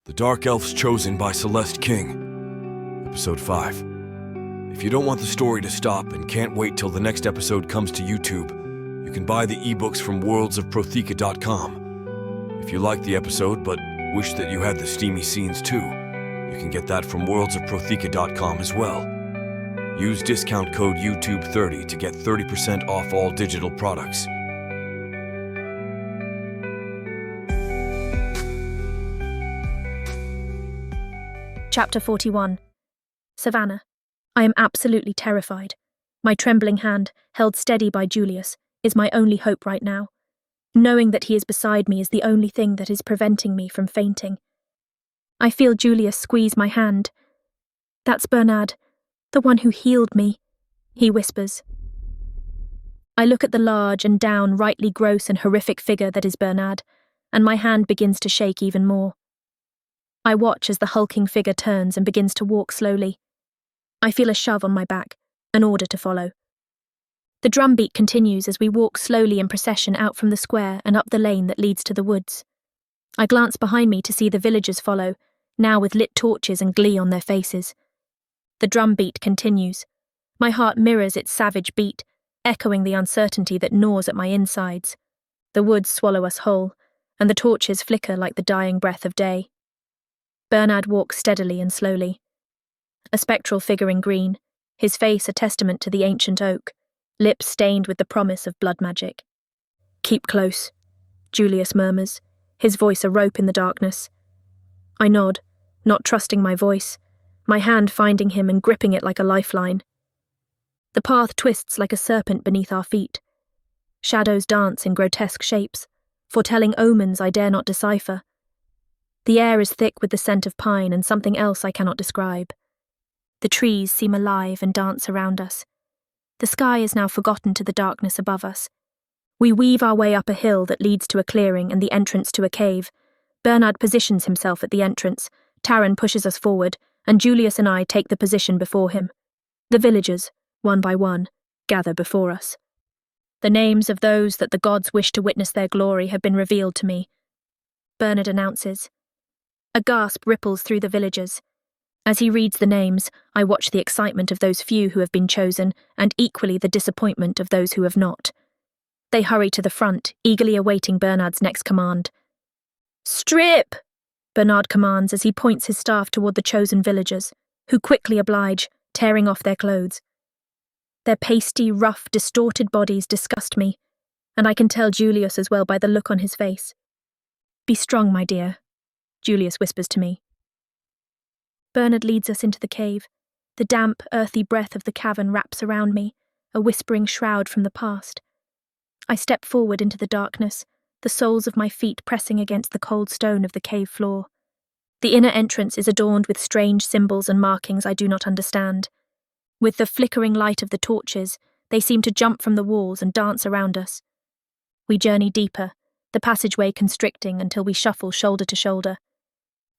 The Dark Elves Chosen by Celeste King, Episode 5. If you don't want the story to stop and can't wait till the next episode comes to YouTube, you can buy the ebooks from worldsofprotheka.com. If you like the episode but wish that you had the steamy scenes too, you can get that from worldsofprotheka.com as well. Use discount code YouTube30 to get 30% off all digital products. Chapter 41. Savannah. I am absolutely terrified. My trembling hand, held steady by Julius, is my only hope right now. Knowing that he is beside me is the only thing that is preventing me from fainting. I feel Julius squeeze my hand. "That's Bernard, the one who healed me," he whispers. I look at the large and downrightly gross and horrific figure that is Bernard, and my hand begins to shake even more. I watch as the hulking figure turns and begins to walk slowly. I feel a shove on my back, an order to follow. The drumbeat continues as we walk slowly in procession out from the square and up the lane that leads to the woods. I glance behind me to see the villagers follow, now with lit torches and glee on their faces. The drumbeat continues. My heart mirrors its savage beat, echoing the uncertainty that gnaws at my insides. The woods swallow us whole, and the torches flicker like the dying breath of day. Bernard walks steadily and slowly. A spectral figure in green, his face a testament to the ancient oak, lips stained with the promise of blood magic. "Keep close," Julius murmurs, his voice a rope in the darkness. I nod, not trusting my voice, my hand finding him and gripping it like a lifeline. The path twists like a serpent beneath our feet. Shadows dance in grotesque shapes, foretelling omens I dare not decipher. The air is thick with the scent of pine and something else I cannot describe. The trees seem alive and dance around us. The sky is now forgotten to the darkness above us. We weave our way up a hill that leads to a clearing and the entrance to a cave. Bernard positions himself at the entrance, Taran pushes us forward, and Julius and I take the position before him. The villagers, one by one, gather before us. The names of those that the gods wish to witness their glory have been revealed to me. Bernard announces. A gasp ripples through the villagers. As he reads the names, I watch the excitement of those few who have been chosen, and equally the disappointment of those who have not. They hurry to the front, eagerly awaiting Bernard's next command. "Strip!" Bernard commands as he points his staff toward the chosen villagers, who quickly oblige, tearing off their clothes. Their pasty, rough, distorted bodies disgust me, and I can tell Julius as well by the look on his face. "Be strong, my dear," Julius whispers to me. Bernard leads us into the cave. The damp, earthy breath of the cavern wraps around me, a whispering shroud from the past. I step forward into the darkness, the soles of my feet pressing against the cold stone of the cave floor. The inner entrance is adorned with strange symbols and markings I do not understand. With the flickering light of the torches, they seem to jump from the walls and dance around us. We journey deeper, the passageway constricting until we shuffle shoulder to shoulder.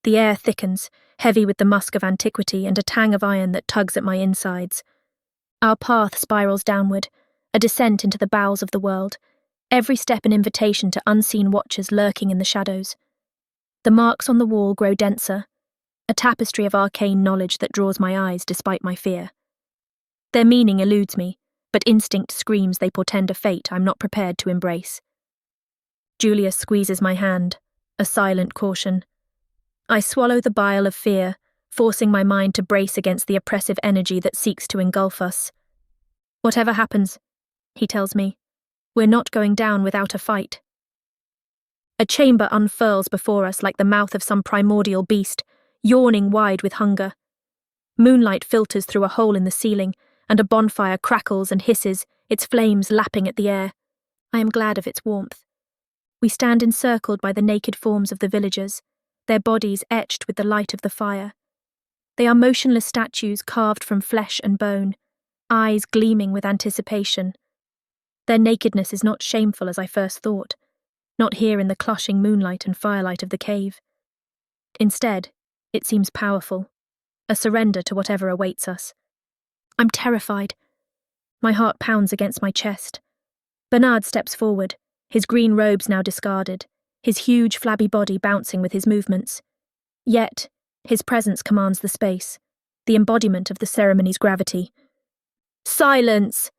The air thickens, heavy with the musk of antiquity and a tang of iron that tugs at my insides. Our path spirals downward, a descent into the bowels of the world, every step an invitation to unseen watchers lurking in the shadows. The marks on the wall grow denser, a tapestry of arcane knowledge that draws my eyes despite my fear. Their meaning eludes me, but instinct screams they portend a fate I'm not prepared to embrace. Julius squeezes my hand, a silent caution. I swallow the bile of fear, forcing my mind to brace against the oppressive energy that seeks to engulf us. "Whatever happens," he tells me, "we're not going down without a fight." A chamber unfurls before us like the mouth of some primordial beast, yawning wide with hunger. Moonlight filters through a hole in the ceiling, and a bonfire crackles and hisses, its flames lapping at the air. I am glad of its warmth. We stand encircled by the naked forms of the villagers, their bodies etched with the light of the fire. They are motionless statues carved from flesh and bone, eyes gleaming with anticipation. Their nakedness is not shameful as I first thought, not here in the clushing moonlight and firelight of the cave. Instead, it seems powerful, a surrender to whatever awaits us. I'm terrified. My heart pounds against my chest. Bernard steps forward, his green robes now discarded, his huge flabby body bouncing with his movements. Yet, his presence commands the space, the embodiment of the ceremony's gravity. "Silence!"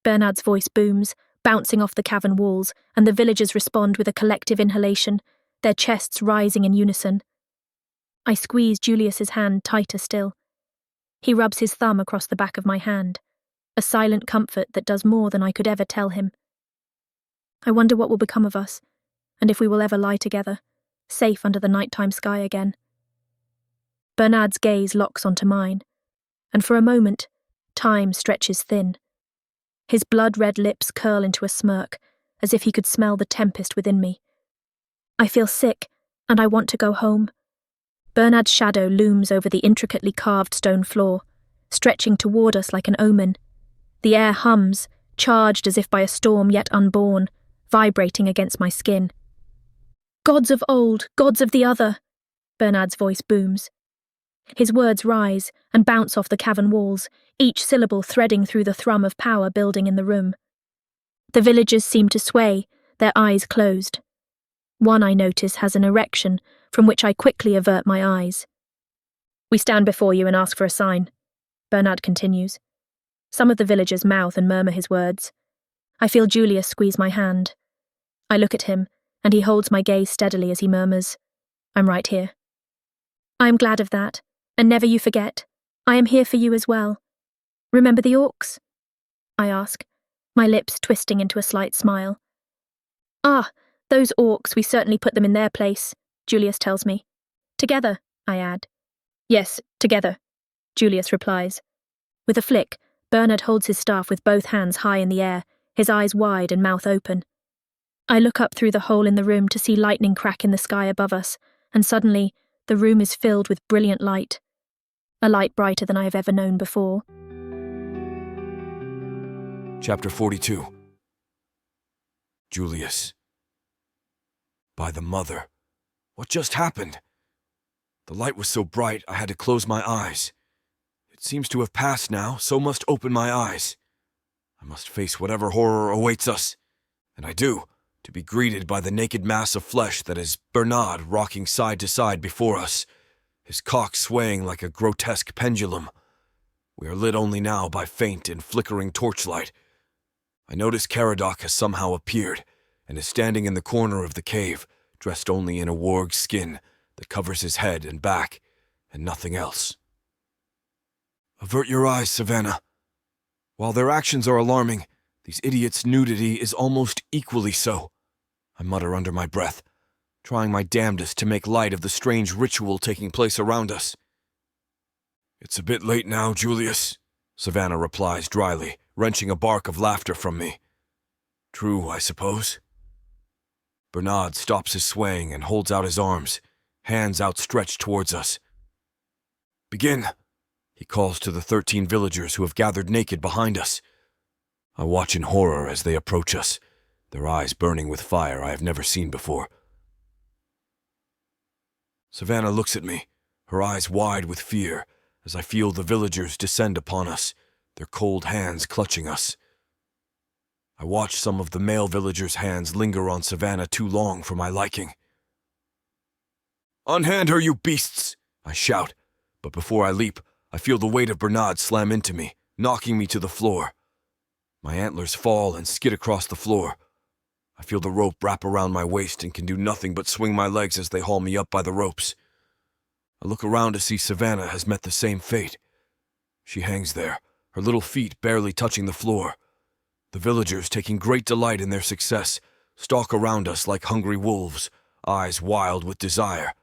Bernard's voice booms, bouncing off the cavern walls, and the villagers respond with a collective inhalation, their chests rising in unison. I squeeze Julius's hand tighter still. He rubs his thumb across the back of my hand, a silent comfort that does more than I could ever tell him. I wonder what will become of us, and if we will ever lie together, safe under the nighttime sky again. Bernard's gaze locks onto mine, and for a moment, time stretches thin. His blood-red lips curl into a smirk, as if he could smell the tempest within me. I feel sick, and I want to go home. Bernard's shadow looms over the intricately carved stone floor, stretching toward us like an omen. The air hums, charged as if by a storm yet unborn, vibrating against my skin. "Gods of old, gods of the other," Bernard's voice booms. His words rise and bounce off the cavern walls, each syllable threading through the thrum of power building in the room. The villagers seem to sway, their eyes closed. One, I notice, has an erection, from which I quickly avert my eyes. "We stand before you and ask for a sign," Bernard continues. Some of the villagers mouth and murmur his words. I feel Julius squeeze my hand. I look at him, and he holds my gaze steadily as he murmurs, "I'm right here." "I am glad of that, and never you forget. I am here for you as well. Remember the Orcs?" I ask, my lips twisting into a slight smile. "Ah, those Orcs, we certainly put them in their place," Julius tells me. "Together," I add. "Yes, together," Julius replies. With a flick, Bernard holds his staff with both hands high in the air, his eyes wide and mouth open. I look up through the hole in the room to see lightning crack in the sky above us, and suddenly, the room is filled with brilliant light. A light brighter than I have ever known before. Chapter 42. Julius. By the mother. What just happened? The light was so bright I had to close my eyes. It seems to have passed now, so must open my eyes. I must face whatever horror awaits us. And I do, to be greeted by the naked mass of flesh that is Bernard rocking side to side before us, his cock swaying like a grotesque pendulum. We are lit only now by faint and flickering torchlight. I notice Caradoc has somehow appeared, and is standing in the corner of the cave, dressed only in a warg's skin that covers his head and back, and nothing else. Avert your eyes, Savannah. While their actions are alarming, these idiots' nudity is almost equally so. I mutter under my breath, trying my damnedest to make light of the strange ritual taking place around us. It's a bit late now, Julius, Savannah replies dryly, wrenching a bark of laughter from me. True, I suppose. Bernard stops his swaying and holds out his arms, hands outstretched towards us. Begin, he calls to the 13 villagers who have gathered naked behind us. I watch in horror as they approach us, their eyes burning with fire I have never seen before. Savannah looks at me, her eyes wide with fear, as I feel the villagers descend upon us, their cold hands clutching us. I watch some of the male villagers' hands linger on Savannah too long for my liking. Unhand her, you beasts! I shout, but before I leap, I feel the weight of Bernard slam into me, knocking me to the floor. My antlers fall and skid across the floor. I feel the rope wrap around my waist and can do nothing but swing my legs as they haul me up by the ropes. I look around to see Savannah has met the same fate. She hangs there, her little feet barely touching the floor. The villagers, taking great delight in their success, stalk around us like hungry wolves, eyes wild with desire,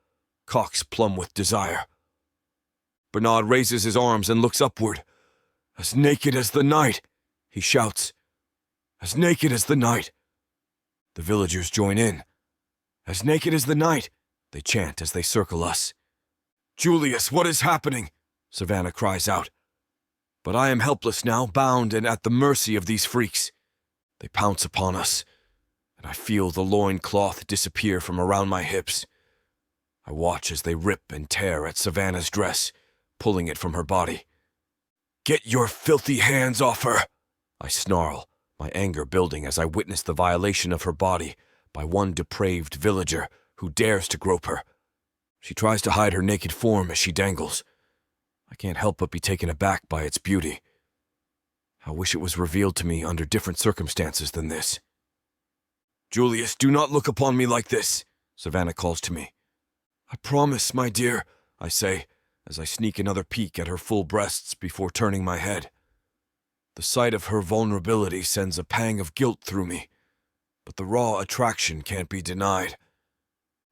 cocks plumb with desire. Bernard raises his arms and looks upward. As naked as the night, he shouts. As naked as the night. The villagers join in. As naked as the night, they chant as they circle us. Julius, what is happening? Savannah cries out. But I am helpless now, bound and at the mercy of these freaks. They pounce upon us, and I feel the loin cloth disappear from around my hips. I watch as they rip and tear at Savannah's dress, pulling it from her body. Get your filthy hands off her! I snarl, my anger building as I witness the violation of her body by one depraved villager who dares to grope her. She tries to hide her naked form as she dangles. I can't help but be taken aback by its beauty. I wish it was revealed to me under different circumstances than this. "Julius, do not look upon me like this," Savannah calls to me. "I promise, my dear," I say, as I sneak another peek at her full breasts before turning my head. The sight of her vulnerability sends a pang of guilt through me, but the raw attraction can't be denied.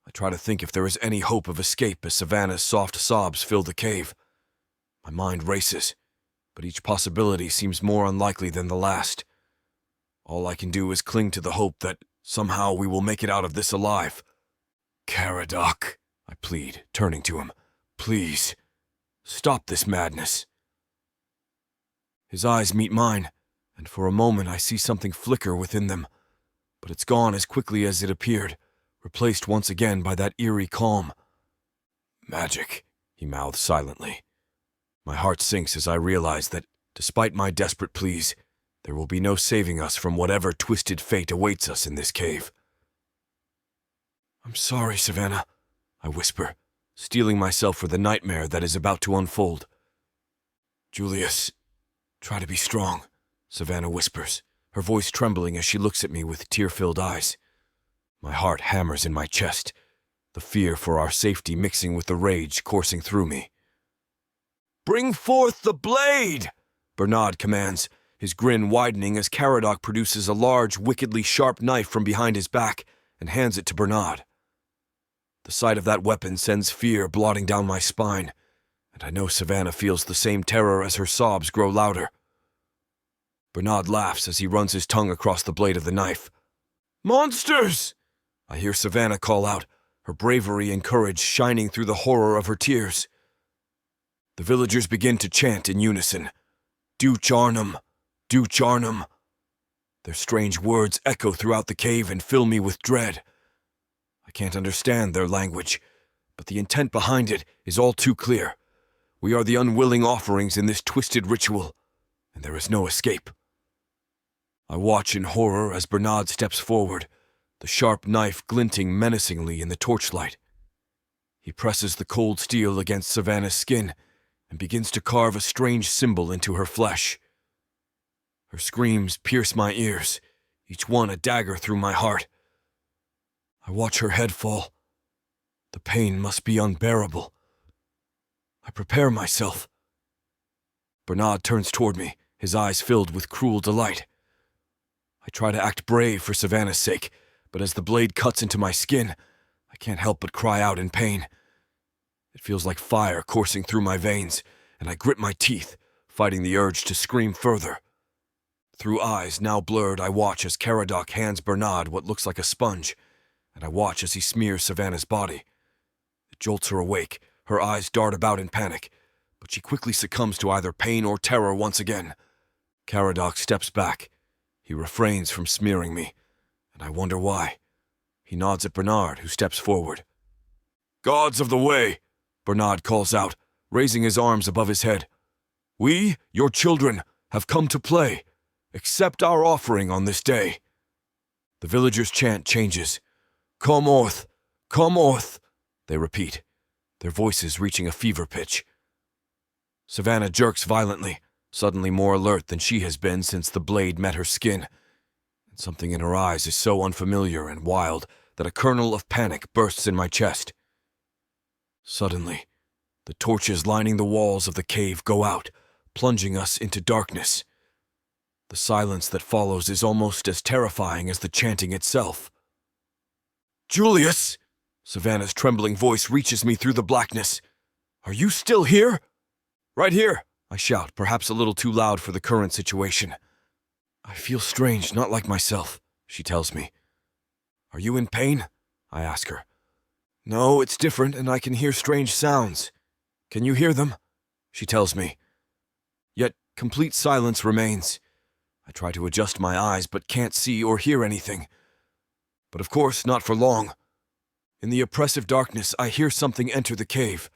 I try to think if there is any hope of escape as Savannah's soft sobs fill the cave. My mind races, but each possibility seems more unlikely than the last. All I can do is cling to the hope that somehow we will make it out of this alive. "Caradoc," I plead, turning to him. "Please, stop this madness." His eyes meet mine, and for a moment I see something flicker within them, but it's gone as quickly as it appeared, replaced once again by that eerie calm. "Magic," he mouths silently. My heart sinks as I realize that, despite my desperate pleas, there will be no saving us from whatever twisted fate awaits us in this cave. "I'm sorry, Savannah," I whisper, steeling myself for the nightmare that is about to unfold. "Julius, try to be strong," Savannah whispers, her voice trembling as she looks at me with tear-filled eyes. My heart hammers in my chest, the fear for our safety mixing with the rage coursing through me. "Bring forth the blade!" Bernard commands, his grin widening as Caradoc produces a large, wickedly sharp knife from behind his back and hands it to Bernard. The sight of that weapon sends fear blotting down my spine, and I know Savannah feels the same terror as her sobs grow louder. Bernard laughs as he runs his tongue across the blade of the knife. "Monsters!" I hear Savannah call out, her bravery and courage shining through the horror of her tears. The villagers begin to chant in unison, "Duch Arnhem, Duch Arnhem." Their strange words echo throughout the cave and fill me with dread. I can't understand their language, but the intent behind it is all too clear. We are the unwilling offerings in this twisted ritual, and there is no escape. I watch in horror as Bernard steps forward, the sharp knife glinting menacingly in the torchlight. He presses the cold steel against Savannah's skin and begins to carve a strange symbol into her flesh. Her screams pierce my ears, each one a dagger through my heart. I watch her head fall. The pain must be unbearable. I prepare myself. Bernard turns toward me, his eyes filled with cruel delight. I try to act brave for Savannah's sake, but as the blade cuts into my skin, I can't help but cry out in pain. It feels like fire coursing through my veins, and I grit my teeth, fighting the urge to scream further. Through eyes now blurred, I watch as Caradoc hands Bernard what looks like a sponge, and I watch as he smears Savannah's body. It jolts her awake, her eyes dart about in panic, but she quickly succumbs to either pain or terror once again. Caradoc steps back. He refrains from smearing me, and I wonder why. He nods at Bernard, who steps forward. "Gods of the way!" Bernard calls out, raising his arms above his head. "We, your children, have come to play. Accept our offering on this day." The villagers' chant changes. "Come orth, come orth," they repeat, their voices reaching a fever pitch. Savannah jerks violently, suddenly more alert than she has been since the blade met her skin. And something in her eyes is so unfamiliar and wild that a kernel of panic bursts in my chest. Suddenly, the torches lining the walls of the cave go out, plunging us into darkness. The silence that follows is almost as terrifying as the chanting itself. "Julius!" Savannah's trembling voice reaches me through the blackness. "Are you still here?" "Right here," I shout, perhaps a little too loud for the current situation. "I feel strange, not like myself," she tells me. "Are you in pain?" I ask her. "No, it's different, and I can hear strange sounds." "Can you hear them?" she tells me. Yet complete silence remains. I try to adjust my eyes, but can't see or hear anything. But of course, not for long. In the oppressive darkness, I hear something enter the cave,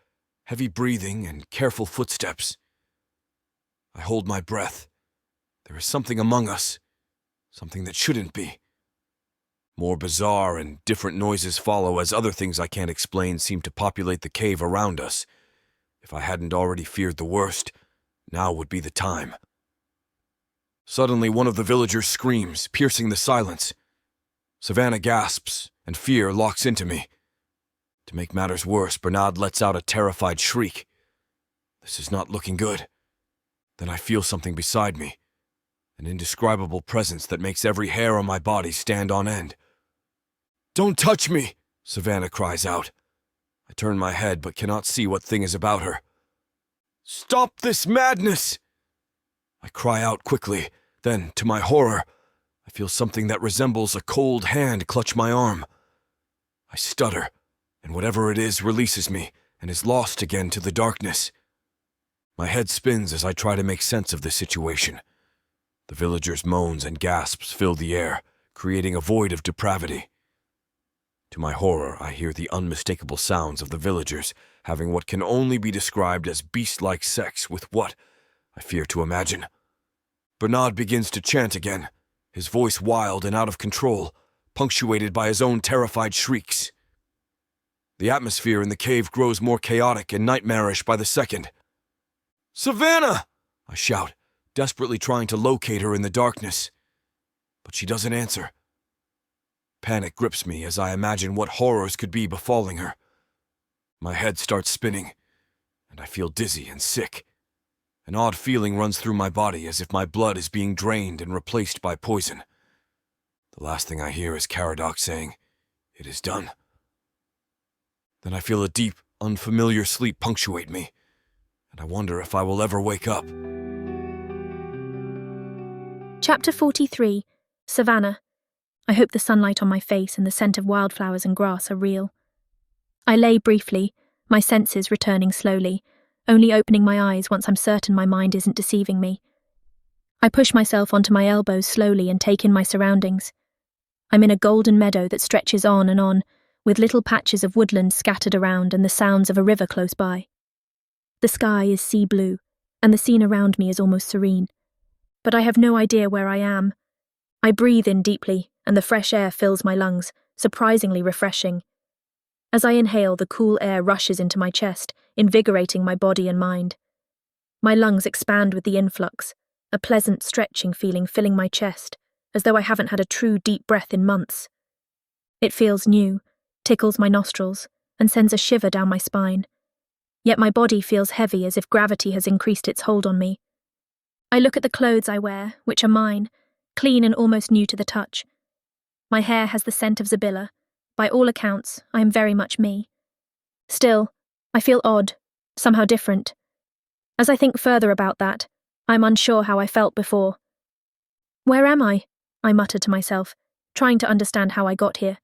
heavy breathing and careful footsteps. I hold my breath. There is something among us, something that shouldn't be. More bizarre and different noises follow as other things I can't explain seem to populate the cave around us. If I hadn't already feared the worst, now would be the time. Suddenly, one of the villagers screams, piercing the silence. Savannah gasps, and fear locks into me. To make matters worse, Bernard lets out a terrified shriek. This is not looking good. Then I feel something beside me, an indescribable presence that makes every hair on my body stand on end. "Don't touch me!" Savannah cries out. I turn my head but cannot see what thing is about her. "Stop this madness!" I cry out quickly. Then, to my horror, I feel something that resembles a cold hand clutch my arm. I stutter, and whatever it is releases me and is lost again to the darkness. My head spins as I try to make sense of the situation. The villagers' moans and gasps fill the air, creating a void of depravity. To my horror, I hear the unmistakable sounds of the villagers having what can only be described as beast-like sex with what I fear to imagine. Bernard begins to chant again, his voice wild and out of control, punctuated by his own terrified shrieks. The atmosphere in the cave grows more chaotic and nightmarish by the second. "Savannah!" I shout, desperately trying to locate her in the darkness. But she doesn't answer. Panic grips me as I imagine what horrors could be befalling her. My head starts spinning, and I feel dizzy and sick. An odd feeling runs through my body as if my blood is being drained and replaced by poison. The last thing I hear is Caradoc saying, "It is done." Then I feel a deep, unfamiliar sleep punctuate me, and I wonder if I will ever wake up. Chapter 43, Savannah. I hope the sunlight on my face and the scent of wildflowers and grass are real. I lay briefly, my senses returning slowly, only opening my eyes once I'm certain my mind isn't deceiving me. I push myself onto my elbows slowly and take in my surroundings. I'm in a golden meadow that stretches on, with little patches of woodland scattered around and the sounds of a river close by. The sky is sea blue, and the scene around me is almost serene. But I have no idea where I am. I breathe in deeply, and the fresh air fills my lungs, surprisingly refreshing. As I inhale, the cool air rushes into my chest, invigorating my body and mind. My lungs expand with the influx, a pleasant stretching feeling filling my chest, as though I haven't had a true deep breath in months. It feels new, tickles my nostrils, and sends a shiver down my spine. Yet my body feels heavy as if gravity has increased its hold on me. I look at the clothes I wear, which are mine, clean and almost new to the touch. My hair has the scent of Zabilla. By all accounts, I am very much me. Still, I feel odd, somehow different. As I think further about that, I'm unsure how I felt before. "Where am I?" I mutter to myself, trying to understand how I got here.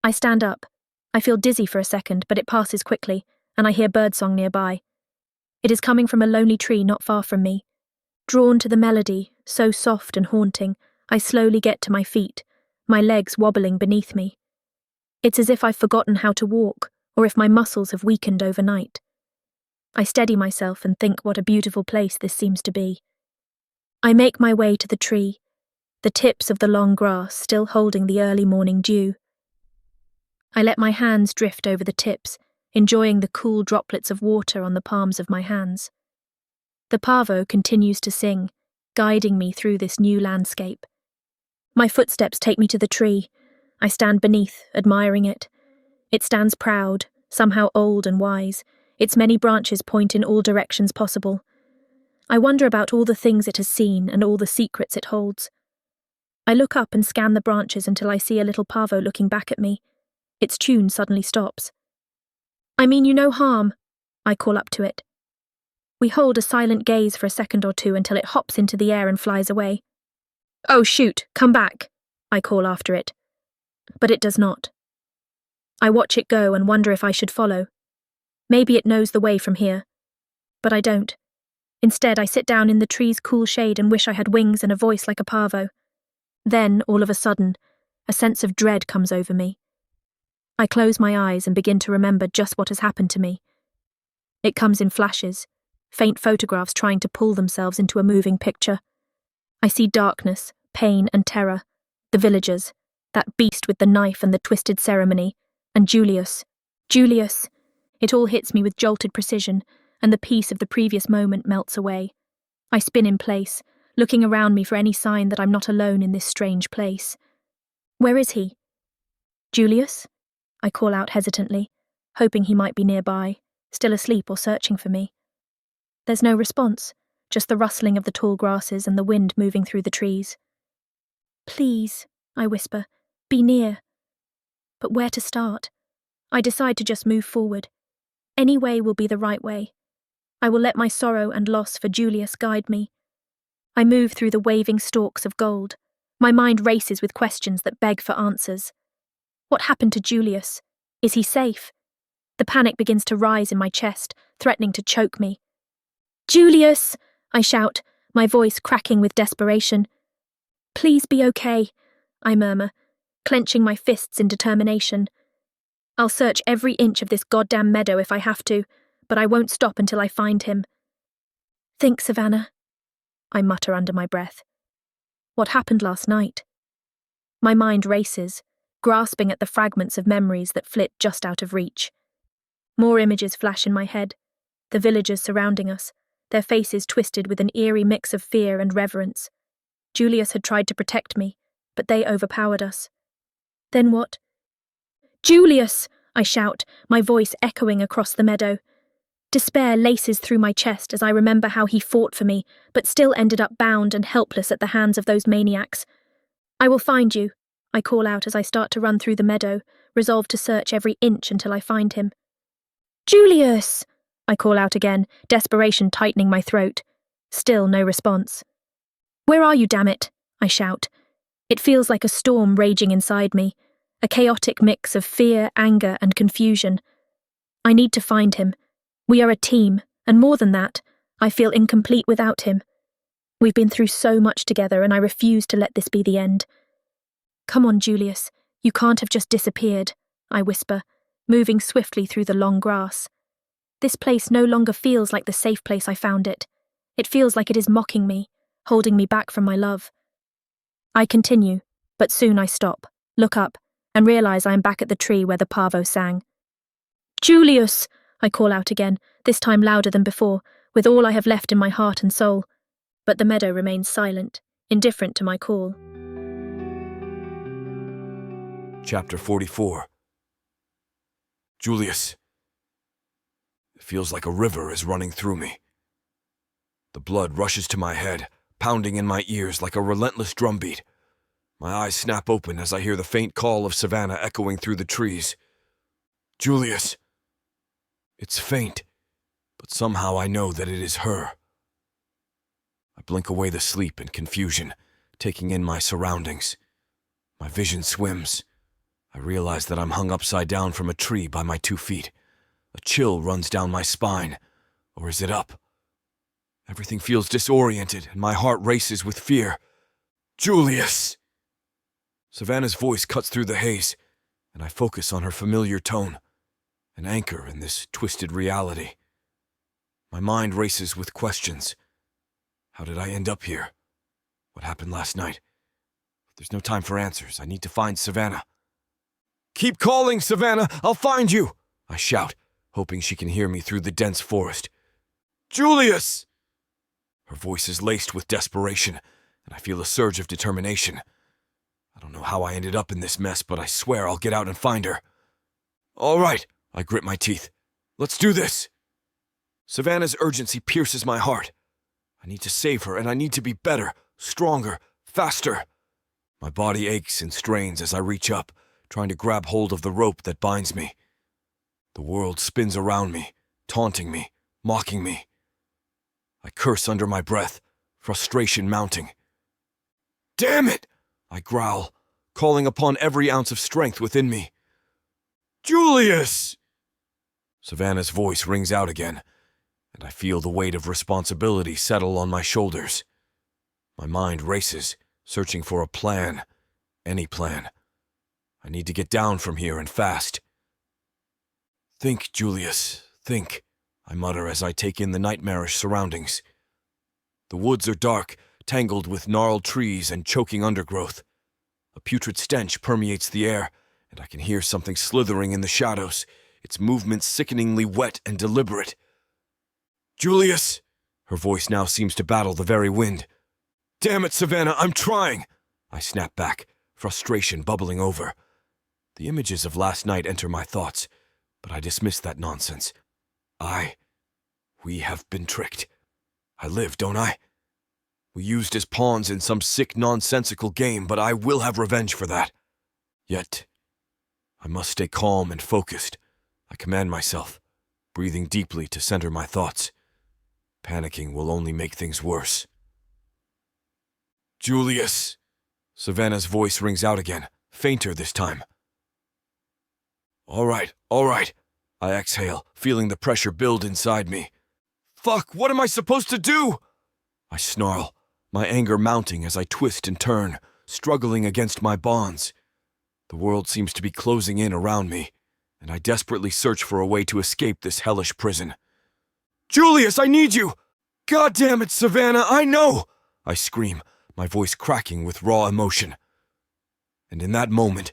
I stand up. I feel dizzy for a second, but it passes quickly, and I hear birdsong nearby. It is coming from a lonely tree not far from me. Drawn to the melody, so soft and haunting, I slowly get to my feet, my legs wobbling beneath me. It's as if I've forgotten how to walk, or if my muscles have weakened overnight. I steady myself and think what a beautiful place this seems to be. I make my way to the tree, the tips of the long grass still holding the early morning dew. I let my hands drift over the tips, enjoying the cool droplets of water on the palms of my hands. The pavo continues to sing, guiding me through this new landscape. My footsteps take me to the tree. I stand beneath, admiring it. It stands proud, somehow old and wise. Its many branches point in all directions possible. I wonder about all the things it has seen and all the secrets it holds. I look up and scan the branches until I see a little pavo looking back at me. Its tune suddenly stops. "I mean you no harm," I call up to it. We hold a silent gaze for a second or two until it hops into the air and flies away. "Oh shoot, come back," I call after it. But it does not. I watch it go and wonder if I should follow. Maybe it knows the way from here. But I don't. Instead, I sit down in the tree's cool shade and wish I had wings and a voice like a pavo. Then, all of a sudden, a sense of dread comes over me. I close my eyes and begin to remember just what has happened to me. It comes in flashes, faint photographs trying to pull themselves into a moving picture. I see darkness, pain and terror, the villagers, that beast with the knife and the twisted ceremony, and Julius. Julius! It all hits me with jolted precision, and the peace of the previous moment melts away. I spin in place, looking around me for any sign that I'm not alone in this strange place. Where is he? Julius? I call out hesitantly, hoping he might be nearby, still asleep or searching for me. There's no response, just the rustling of the tall grasses and the wind moving through the trees. Please, I whisper, be near. But where to start? I decide to just move forward. Any way will be the right way. I will let my sorrow and loss for Julius guide me. I move through the waving stalks of gold. My mind races with questions that beg for answers. What happened to Julius? Is he safe? The panic begins to rise in my chest, threatening to choke me. Julius! I shout, my voice cracking with desperation. Please be okay, I murmur, clenching my fists in determination. I'll search every inch of this goddamn meadow if I have to, but I won't stop until I find him. Think, Savannah, I mutter under my breath. What happened last night? My mind races, grasping at the fragments of memories that flit just out of reach. More images flash in my head, the villagers surrounding us, their faces twisted with an eerie mix of fear and reverence. Julius had tried to protect me, but they overpowered us. Then what? Julius! I shout, my voice echoing across the meadow. Despair laces through my chest as I remember how he fought for me, but still ended up bound and helpless at the hands of those maniacs. I will find you, I call out as I start to run through the meadow, resolved to search every inch until I find him. Julius! I call out again, desperation tightening my throat. Still no response. Where are you, damn it? I shout. It feels like a storm raging inside me, a chaotic mix of fear, anger, and confusion. I need to find him. We are a team, and more than that, I feel incomplete without him. We've been through so much together, and I refuse to let this be the end. Come on, Julius, you can't have just disappeared, I whisper, moving swiftly through the long grass. This place no longer feels like the safe place I found it. It feels like it is mocking me, holding me back from my love. I continue, but soon I stop, look up, and realize I am back at the tree where the parvo sang. Julius! I call out again, this time louder than before, with all I have left in my heart and soul. But the meadow remains silent, indifferent to my call. Chapter 44. Julius. It feels like a river is running through me. The blood rushes to my head, pounding in my ears like a relentless drumbeat. My eyes snap open as I hear the faint call of Savannah echoing through the trees. Julius. It's faint, but somehow I know that it is her. I blink away the sleep and confusion, taking in my surroundings. My vision swims. I realize that I'm hung upside down from a tree by my 2 feet. A chill runs down my spine. Or is it up? Everything feels disoriented, and my heart races with fear. Julius! Savannah's voice cuts through the haze, and I focus on her familiar tone, an anchor in this twisted reality. My mind races with questions. How did I end up here? What happened last night? There's no time for answers. I need to find Savannah. Keep calling, Savannah! I'll find you! I shout, hoping she can hear me through the dense forest. Julius! Her voice is laced with desperation, and I feel a surge of determination. I don't know how I ended up in this mess, but I swear I'll get out and find her. All right, I grit my teeth. Let's do this. Savannah's urgency pierces my heart. I need to save her, and I need to be better, stronger, faster. My body aches and strains as I reach up, trying to grab hold of the rope that binds me. The world spins around me, taunting me, mocking me. I curse under my breath, frustration mounting. Damn it! I growl, calling upon every ounce of strength within me. Julius! Savannah's voice rings out again, and I feel the weight of responsibility settle on my shoulders. My mind races, searching for a plan, any plan. I need to get down from here and fast. Think, Julius, think, I mutter as I take in the nightmarish surroundings. The woods are dark, tangled with gnarled trees and choking undergrowth. A putrid stench permeates the air, and I can hear something slithering in the shadows, its movements sickeningly wet and deliberate. "Julius!" Her voice now seems to battle the very wind. "Damn it, Savannah, I'm trying!" I snap back, frustration bubbling over. The images of last night enter my thoughts, but I dismiss that nonsense. We have been tricked. I live, don't I? We used as pawns in some sick, nonsensical game, but I will have revenge for that. Yet, I must stay calm and focused. I command myself, breathing deeply to center my thoughts. Panicking will only make things worse. "Julius!" Savannah's voice rings out again, fainter this time. All right. I exhale, feeling the pressure build inside me. Fuck, what am I supposed to do? I snarl, my anger mounting as I twist and turn, struggling against my bonds. The world seems to be closing in around me, and I desperately search for a way to escape this hellish prison. "Julius, I need you! God damn it, Savannah, I know!" I scream, my voice cracking with raw emotion. And in that moment,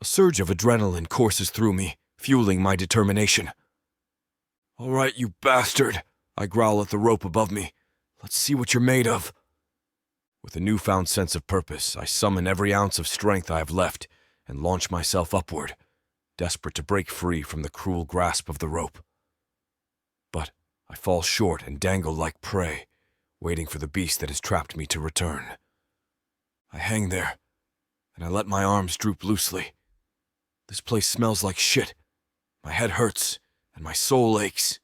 a surge of adrenaline courses through me, fueling my determination. "All right, you bastard," I growl at the rope above me. "Let's see what you're made of." With a newfound sense of purpose, I summon every ounce of strength I have left and launch myself upward, desperate to break free from the cruel grasp of the rope. But I fall short and dangle like prey, waiting for the beast that has trapped me to return. I hang there, and I let my arms droop loosely. This place smells like shit. My head hurts, and my soul aches.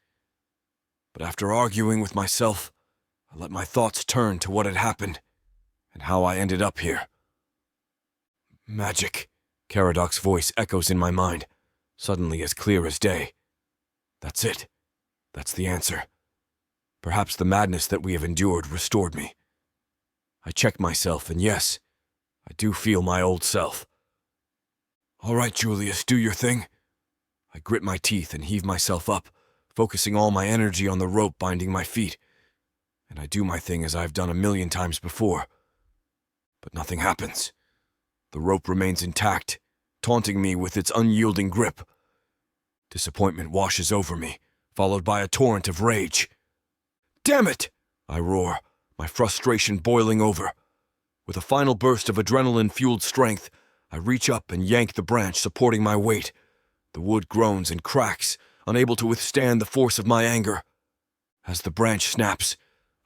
But after arguing with myself, I let my thoughts turn to what had happened, and how I ended up here. "Magic," Caradoc's voice echoes in my mind, suddenly as clear as day. That's it. That's the answer. Perhaps the madness that we have endured restored me. I check myself, and yes, I do feel my old self. "All right, Julius, do your thing." I grit my teeth and heave myself up, focusing all my energy on the rope binding my feet. And I do my thing as I've done a million times before. But nothing happens. The rope remains intact, taunting me with its unyielding grip. Disappointment washes over me, followed by a torrent of rage. "Damn it!" I roar, my frustration boiling over. With a final burst of adrenaline-fueled strength, I reach up and yank the branch supporting my weight. The wood groans and cracks, unable to withstand the force of my anger. As the branch snaps,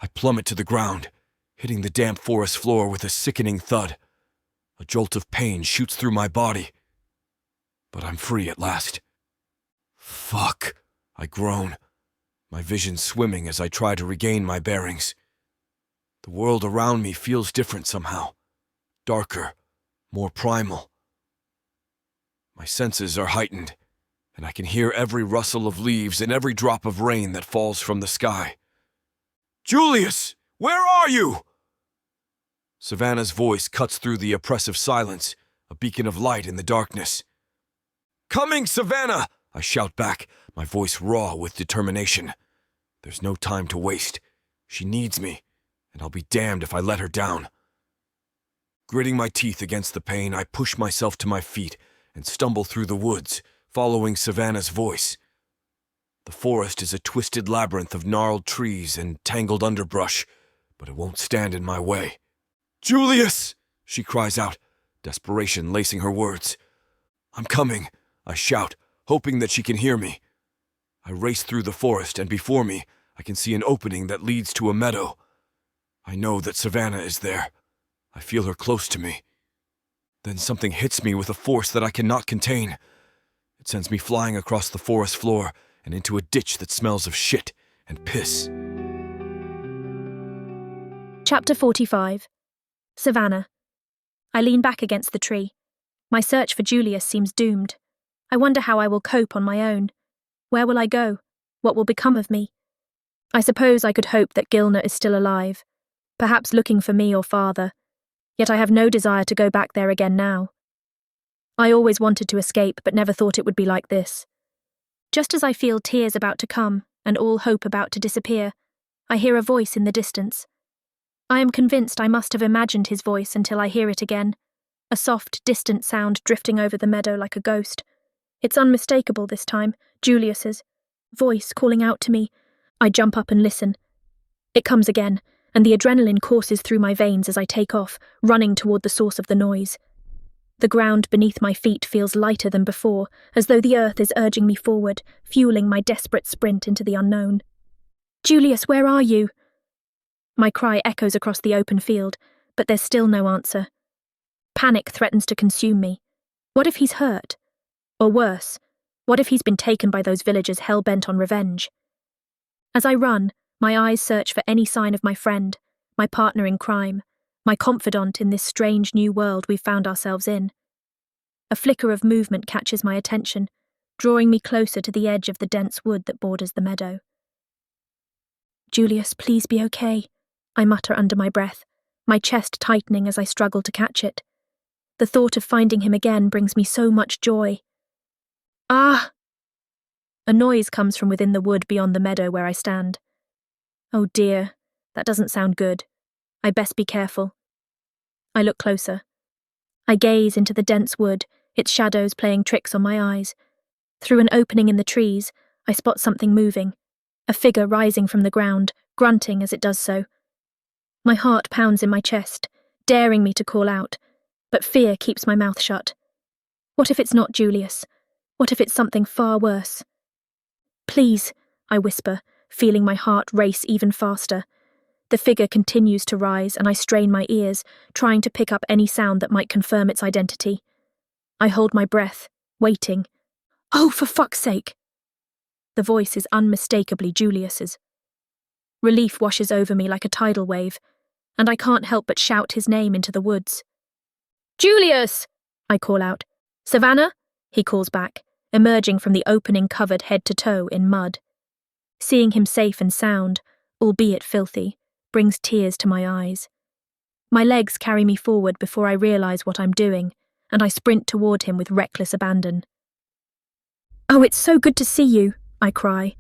I plummet to the ground, hitting the damp forest floor with a sickening thud. A jolt of pain shoots through my body. But I'm free at last. "Fuck," I groan, my vision swimming as I try to regain my bearings. The world around me feels different somehow. Darker, more primal. My senses are heightened, and I can hear every rustle of leaves and every drop of rain that falls from the sky. "Julius, where are you?" Savannah's voice cuts through the oppressive silence, a beacon of light in the darkness. "Coming, Savannah!" I shout back, my voice raw with determination. There's no time to waste. She needs me, and I'll be damned if I let her down. Gritting my teeth against the pain, I push myself to my feet and stumble through the woods, following Savannah's voice. The forest is a twisted labyrinth of gnarled trees and tangled underbrush, but it won't stand in my way. "Julius!" she cries out, desperation lacing her words. "I'm coming," I shout, hoping that she can hear me. I race through the forest, and before me, I can see an opening that leads to a meadow. I know that Savannah is there. I feel her close to me. Then something hits me with a force that I cannot contain. It sends me flying across the forest floor and into a ditch that smells of shit and piss. Chapter 45. Savannah. I lean back against the tree. My search for Julius seems doomed. I wonder how I will cope on my own. Where will I go? What will become of me? I suppose I could hope that Gilner is still alive, perhaps looking for me or father. Yet I have no desire to go back there again now. I always wanted to escape, but never thought it would be like this. Just as I feel tears about to come and all hope about to disappear, I hear a voice in the distance. I am convinced I must have imagined his voice until I hear it again. a soft, distant sound drifting over the meadow like a ghost. It's unmistakable this time, Julius's voice calling out to me. I jump up and listen. It comes again, and the adrenaline courses through my veins as I take off, running toward the source of the noise. The ground beneath my feet feels lighter than before, as though the earth is urging me forward, fueling my desperate sprint into the unknown. "Julius, where are you?" My cry echoes across the open field, but there's still no answer. Panic threatens to consume me. What if he's hurt? Or worse, what if he's been taken by those villagers hell-bent on revenge? As I run, my eyes search for any sign of my friend, my partner in crime, my confidant in this strange new world we've found ourselves in. A flicker of movement catches my attention, drawing me closer to the edge of the dense wood that borders the meadow. "Julius, please be okay," I mutter under my breath, my chest tightening as I struggle to catch it. The thought of finding him again brings me so much joy. "Ah!" A noise comes from within the wood beyond the meadow where I stand. Oh dear, that doesn't sound good. I best be careful. I look closer. I gaze into the dense wood, its shadows playing tricks on my eyes. Through an opening in the trees, I spot something moving, a figure rising from the ground, grunting as it does so. My heart pounds in my chest, daring me to call out, but fear keeps my mouth shut. What if it's not Julius? What if it's something far worse? "Please," I whisper, feeling my heart race even faster. The figure continues to rise, and I strain my ears, trying to pick up any sound that might confirm its identity. I hold my breath, waiting. "Oh, for fuck's sake!" The voice is unmistakably Julius's. Relief washes over me like a tidal wave, and I can't help but shout his name into the woods. "Julius!" I call out. "Savannah?" he calls back, emerging from the opening covered head to toe in mud. Seeing him safe and sound, albeit filthy, brings tears to my eyes. My legs carry me forward before I realise what I'm doing, and I sprint toward him with reckless abandon. "Oh, it's so good to see you," I cry.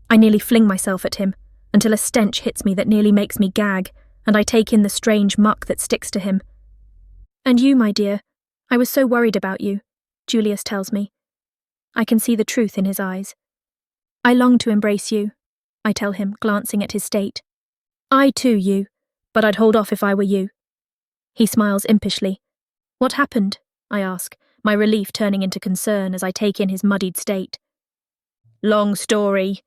I nearly fling myself at him, until a stench hits me that nearly makes me gag, and I take in the strange muck that sticks to him. "And you, my dear, I was so worried about you," Julius tells me. I can see the truth in his eyes. "I long to embrace you," I tell him, glancing at his state. "I too, you, but I'd hold off if I were you." He smiles impishly. "What happened?" I ask, my relief turning into concern as I take in his muddied state. "Long story,"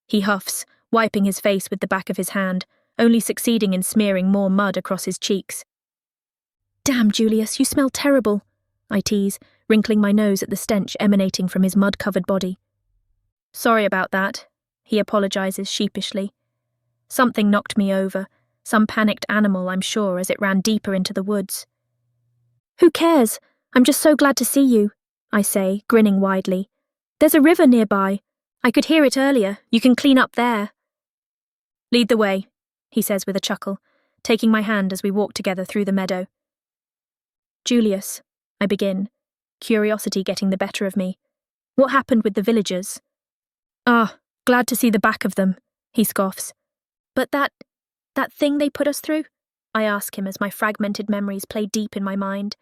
he huffs, wiping his face with the back of his hand, only succeeding in smearing more mud across his cheeks. "Damn, Julius, you smell terrible," I tease, wrinkling my nose at the stench emanating from his mud-covered body. "Sorry about that," he apologises sheepishly. "Something knocked me over, some panicked animal, I'm sure, as it ran deeper into the woods." "Who cares? I'm just so glad to see you," I say, grinning widely. "There's a river nearby. I could hear it earlier. You can clean up there." "Lead the way," he says with a chuckle, taking my hand as we walk together through the meadow. "Julius," I begin, curiosity getting the better of me. "What happened with the villagers?" "Ah, glad to see the back of them," he scoffs. "But that thing they put us through?" I ask him as my fragmented memories play deep in my mind.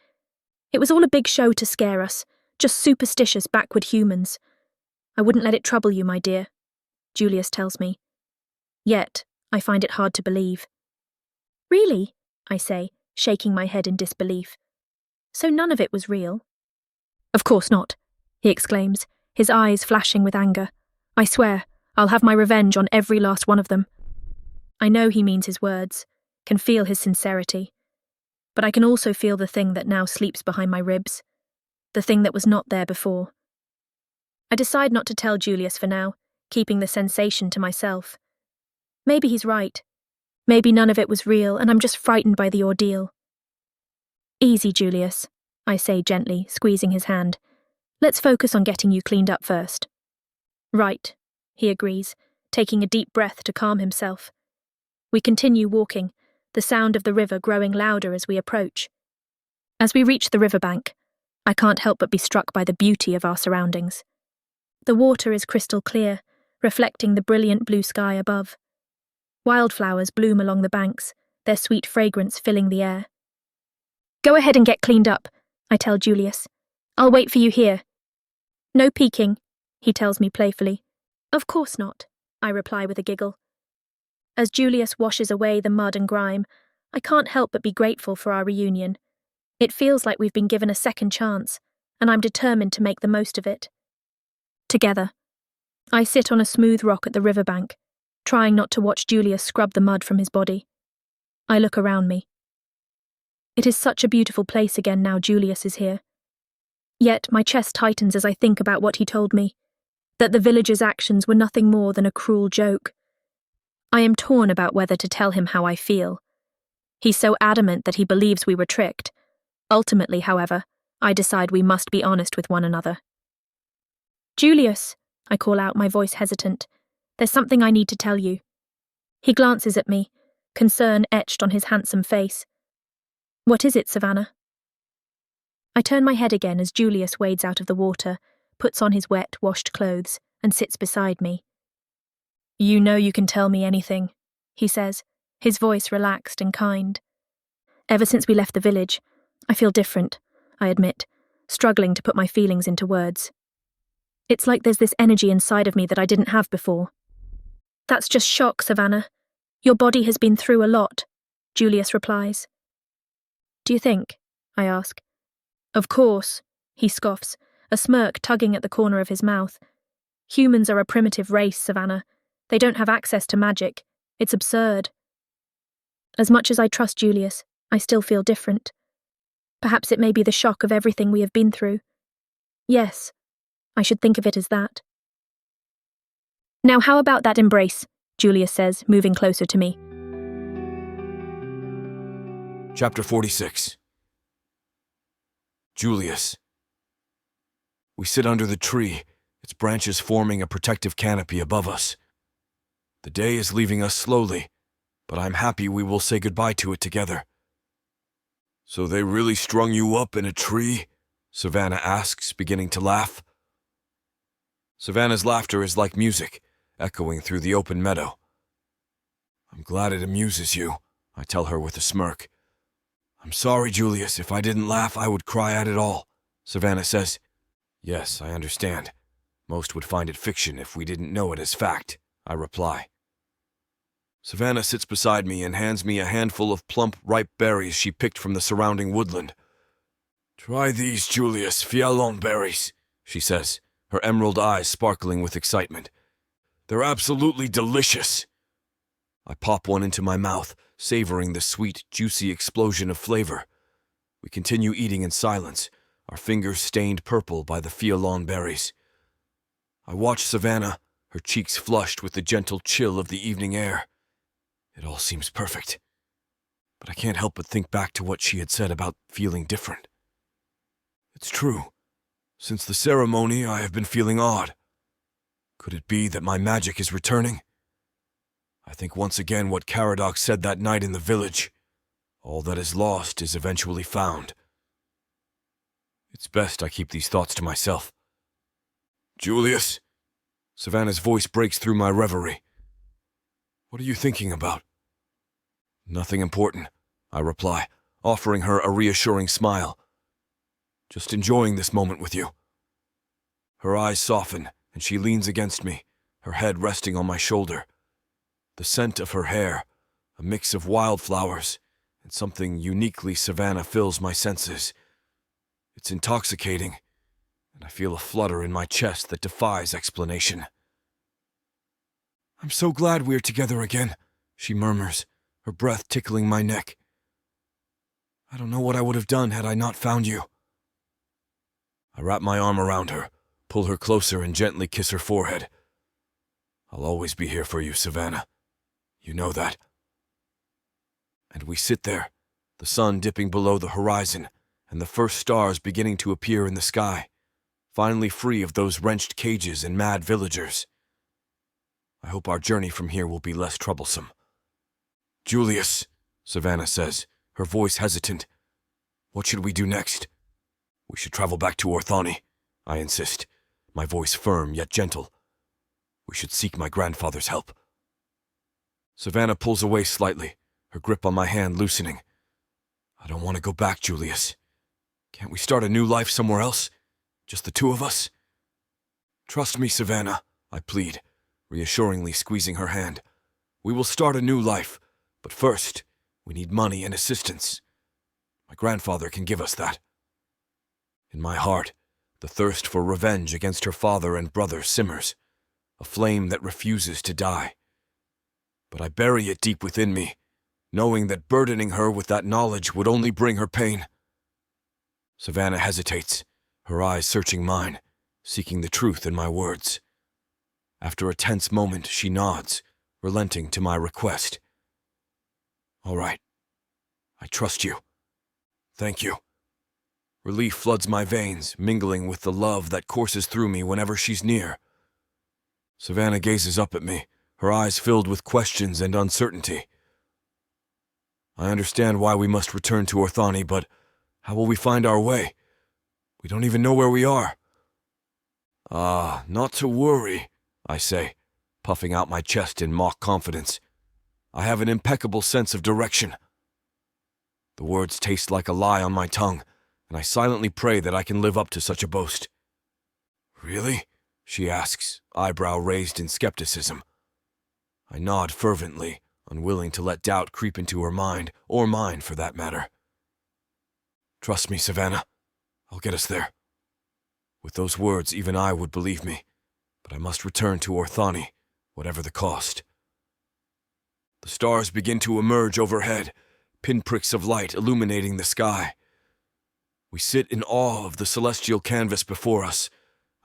"It was all a big show to scare us, just superstitious backward humans. I wouldn't let it trouble you, my dear," Julius tells me. Yet, I find it hard to believe. "Really?" I say, shaking my head in disbelief. "So none of it was real?" "Of course not," he exclaims, his eyes flashing with anger. "I swear, I'll have my revenge on every last one of them." I know he means his words, can feel his sincerity, but I can also feel the thing that now sleeps behind my ribs, the thing that was not there before. I decide not to tell Julius for now, keeping the sensation to myself. Maybe he's right. Maybe none of it was real, and I'm just frightened by the ordeal. "Easy, Julius," I say gently, squeezing his hand. "Let's focus on getting you cleaned up first." "Right," he agrees, taking a deep breath to calm himself. We continue walking, the sound of the river growing louder as we approach. As we reach the riverbank, I can't help but be struck by the beauty of our surroundings. The water is crystal clear, reflecting the brilliant blue sky above. Wildflowers bloom along the banks, their sweet fragrance filling the air. "Go ahead and get cleaned up," I tell Julius. I'll wait for you here. No peeking, he tells me playfully. Of course not, I reply with a giggle. As Julius washes away the mud and grime, I can't help but be grateful for our reunion. It feels like we've been given a second chance, and I'm determined to make the most of it. Together, I sit on a smooth rock at the riverbank, trying not to watch Julius scrub the mud from his body. I look around me. It is such a beautiful place again now Julius is here. Yet my chest tightens as I think about what he told me, that the villagers' actions were nothing more than a cruel joke. I am torn about whether to tell him how I feel. He's so adamant that he believes we were tricked. Ultimately, however, I decide we must be honest with one another. Julius, I call out, my voice hesitant. There's something I need to tell you. He glances at me, concern etched on his handsome face. What is it, Savannah? I turn my head again as Julius wades out of the water, puts on his wet, washed clothes, and sits beside me. You know you can tell me anything, he says, his voice relaxed and kind. Ever since we left the village, I feel different, I admit, struggling to put my feelings into words. It's like there's this energy inside of me that I didn't have before. That's just shock, Savannah. Your body has been through a lot, Julius replies. Do you think? I ask. Of course, he scoffs, a smirk tugging at the corner of his mouth. Humans are a primitive race, Savannah. They don't have access to magic. It's absurd. As much as I trust Julius, I still feel different. Perhaps it may be the shock of everything we have been through. Yes, I should think of it as that. Now how about that embrace? Julius says, moving closer to me. Chapter 46. Julius. We sit under the tree, its branches forming a protective canopy above us. The day is leaving us slowly, but I'm happy we will say goodbye to it together. So they really strung you up in a tree? Savannah asks, beginning to laugh. Savannah's laughter is like music, echoing through the open meadow. I'm glad it amuses you, I tell her with a smirk. I'm sorry, Julius, if I didn't laugh, I would cry at it all, Savannah says. Yes, I understand. Most would find it fiction if we didn't know it as fact, I reply. Savannah sits beside me and hands me a handful of plump, ripe berries she picked from the surrounding woodland. Try these, Julius, fialon berries, she says, her emerald eyes sparkling with excitement. They're absolutely delicious. I pop one into my mouth, savoring the sweet, juicy explosion of flavor. We continue eating in silence, our fingers stained purple by the fialon berries. I watch Savannah, her cheeks flushed with the gentle chill of the evening air. It all seems perfect. But I can't help but think back to what she had said about feeling different. It's true. Since the ceremony, I have been feeling odd. Could it be that my magic is returning? I think once again what Caradoc said that night in the village. All that is lost is eventually found. It's best I keep these thoughts to myself. Julius? Savannah's voice breaks through my reverie. What are you thinking about? Nothing important, I reply, offering her a reassuring smile. Just enjoying this moment with you. Her eyes soften, and she leans against me, her head resting on my shoulder. The scent of her hair, a mix of wildflowers, and something uniquely Savannah fills my senses. It's intoxicating, and I feel a flutter in my chest that defies explanation. I'm so glad we're together again, she murmurs, her breath tickling my neck. I don't know what I would have done had I not found you. I wrap my arm around her, pull her closer and gently kiss her forehead. I'll always be here for you, Savannah. You know that. And we sit there, the sun dipping below the horizon, and the first stars beginning to appear in the sky, finally free of those wrenched cages and mad villagers. I hope our journey from here will be less troublesome. Julius, Savannah says, her voice hesitant. What should we do next? We should travel back to Orthani, I insist, my voice firm yet gentle. We should seek my grandfather's help. Savannah pulls away slightly, her grip on my hand loosening. I don't want to go back, Julius. Can't we start a new life somewhere else? Just the two of us? Trust me, Savannah, I plead, reassuringly squeezing her hand. We will start a new life, but first, we need money and assistance. My grandfather can give us that. In my heart, the thirst for revenge against her father and brother simmers, a flame that refuses to die. But I bury it deep within me, knowing that burdening her with that knowledge would only bring her pain. Savannah hesitates, her eyes searching mine, seeking the truth in my words. After a tense moment, she nods, relenting to my request. All right. I trust you. Thank you. Relief floods my veins, mingling with the love that courses through me whenever she's near. Savannah gazes up at me, her eyes filled with questions and uncertainty. I understand why we must return to Orthani, but how will we find our way? We don't even know where we are. Not to worry, I say, puffing out my chest in mock confidence. I have an impeccable sense of direction. The words taste like a lie on my tongue, and I silently pray that I can live up to such a boast. Really? She asks, eyebrow raised in skepticism. I nod fervently, unwilling to let doubt creep into her mind, or mine for that matter. Trust me, Savannah. I'll get us there. With those words, even I would believe me, but I must return to Orthani, whatever the cost. The stars begin to emerge overhead, pinpricks of light illuminating the sky. We sit in awe of the celestial canvas before us,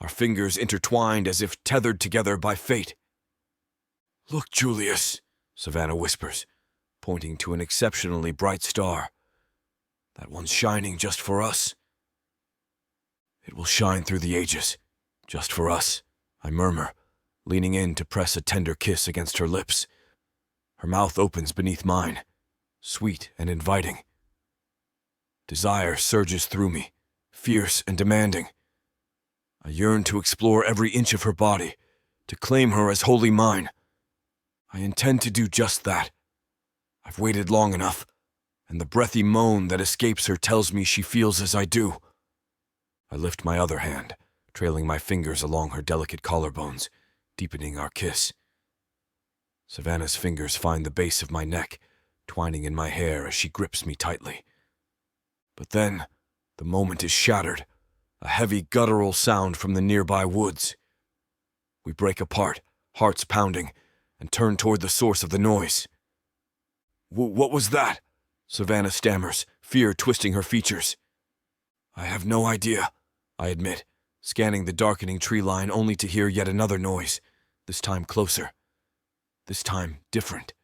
our fingers intertwined as if tethered together by fate. Look, Julius, Savannah whispers, pointing to an exceptionally bright star. That one's shining just for us. It will shine through the ages, just for us, I murmur, leaning in to press a tender kiss against her lips. Her mouth opens beneath mine, sweet and inviting. Desire surges through me, fierce and demanding. I yearn to explore every inch of her body, to claim her as wholly mine. I intend to do just that. I've waited long enough, and the breathy moan that escapes her tells me she feels as I do. I lift my other hand, trailing my fingers along her delicate collarbones, deepening our kiss. Savannah's fingers find the base of my neck, twining in my hair as she grips me tightly. But then, the moment is shattered, a heavy guttural sound from the nearby woods. We break apart, hearts pounding, and turn toward the source of the noise. What was that? Savannah stammers, fear twisting her features. I have no idea, I admit, scanning the darkening tree line only to hear yet another noise, this time closer. This time different.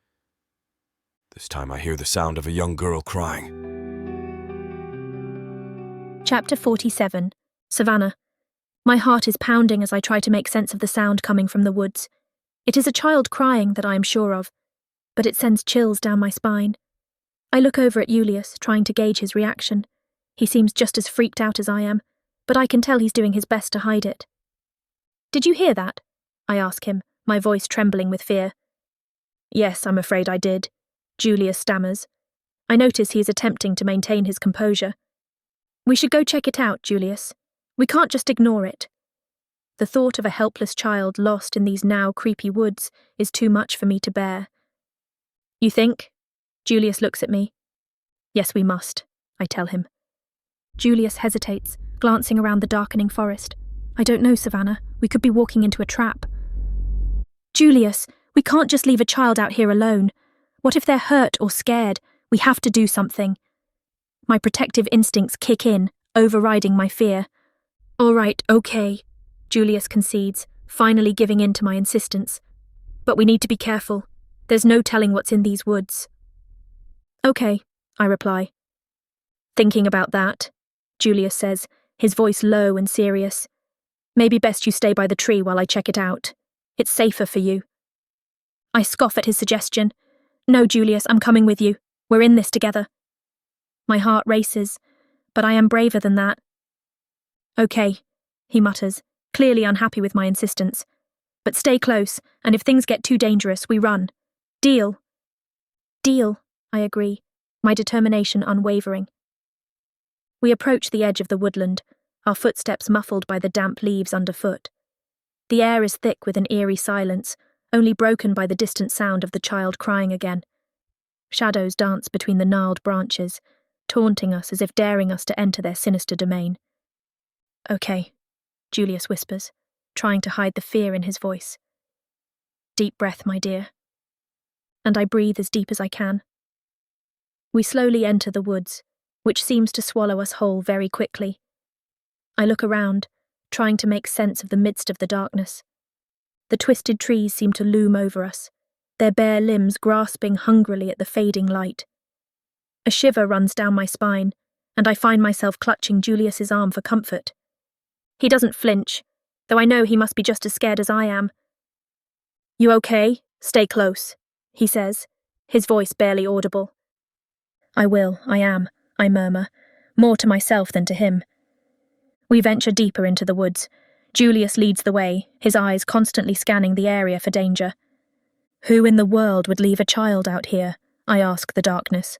This time I hear the sound of a young girl crying. Chapter 47. Savannah. My heart is pounding as I try to make sense of the sound coming from the woods. It is a child crying that I am sure of, but it sends chills down my spine. I look over at Julius, trying to gauge his reaction. He seems just as freaked out as I am, but I can tell he's doing his best to hide it. Did you hear that? I ask him, my voice trembling with fear. Yes, I'm afraid I did, Julius stammers. I notice he is attempting to maintain his composure. We should go check it out, Julius. We can't just ignore it. The thought of a helpless child lost in these now creepy woods is too much for me to bear. You think? Julius looks at me. Yes, we must, I tell him. Julius hesitates, glancing around the darkening forest. I don't know, Savannah. We could be walking into a trap. Julius, we can't just leave a child out here alone. What if they're hurt or scared? We have to do something. My protective instincts kick in, overriding my fear. All right, okay, Julius concedes, finally giving in to my insistence. But we need to be careful. There's no telling what's in these woods. Okay, I reply. Thinking about that, Julius says, his voice low and serious. Maybe best you stay by the tree while I check it out. It's safer for you. I scoff at his suggestion. No, Julius, I'm coming with you. We're in this together. My heart races, but I am braver than that. Okay, he mutters, clearly unhappy with my insistence. But stay close, and if things get too dangerous, we run. Deal? Deal, I agree, my determination unwavering. We approach the edge of the woodland, our footsteps muffled by the damp leaves underfoot. The air is thick with an eerie silence, only broken by the distant sound of the child crying again. Shadows dance between the gnarled branches, taunting us as if daring us to enter their sinister domain. "Okay," Julius whispers, trying to hide the fear in his voice. "Deep breath, my dear." And I breathe as deep as I can. We slowly enter the woods, which seems to swallow us whole very quickly. I look around, trying to make sense of the midst of the darkness. The twisted trees seem to loom over us, their bare limbs grasping hungrily at the fading light. A shiver runs down my spine, and I find myself clutching Julius's arm for comfort. He doesn't flinch, though I know he must be just as scared as I am. "You okay? Stay close," he says, his voice barely audible. I am, I murmur, more to myself than to him. We venture deeper into the woods. Julius leads the way, his eyes constantly scanning the area for danger. "Who in the world would leave a child out here?" I ask the darkness.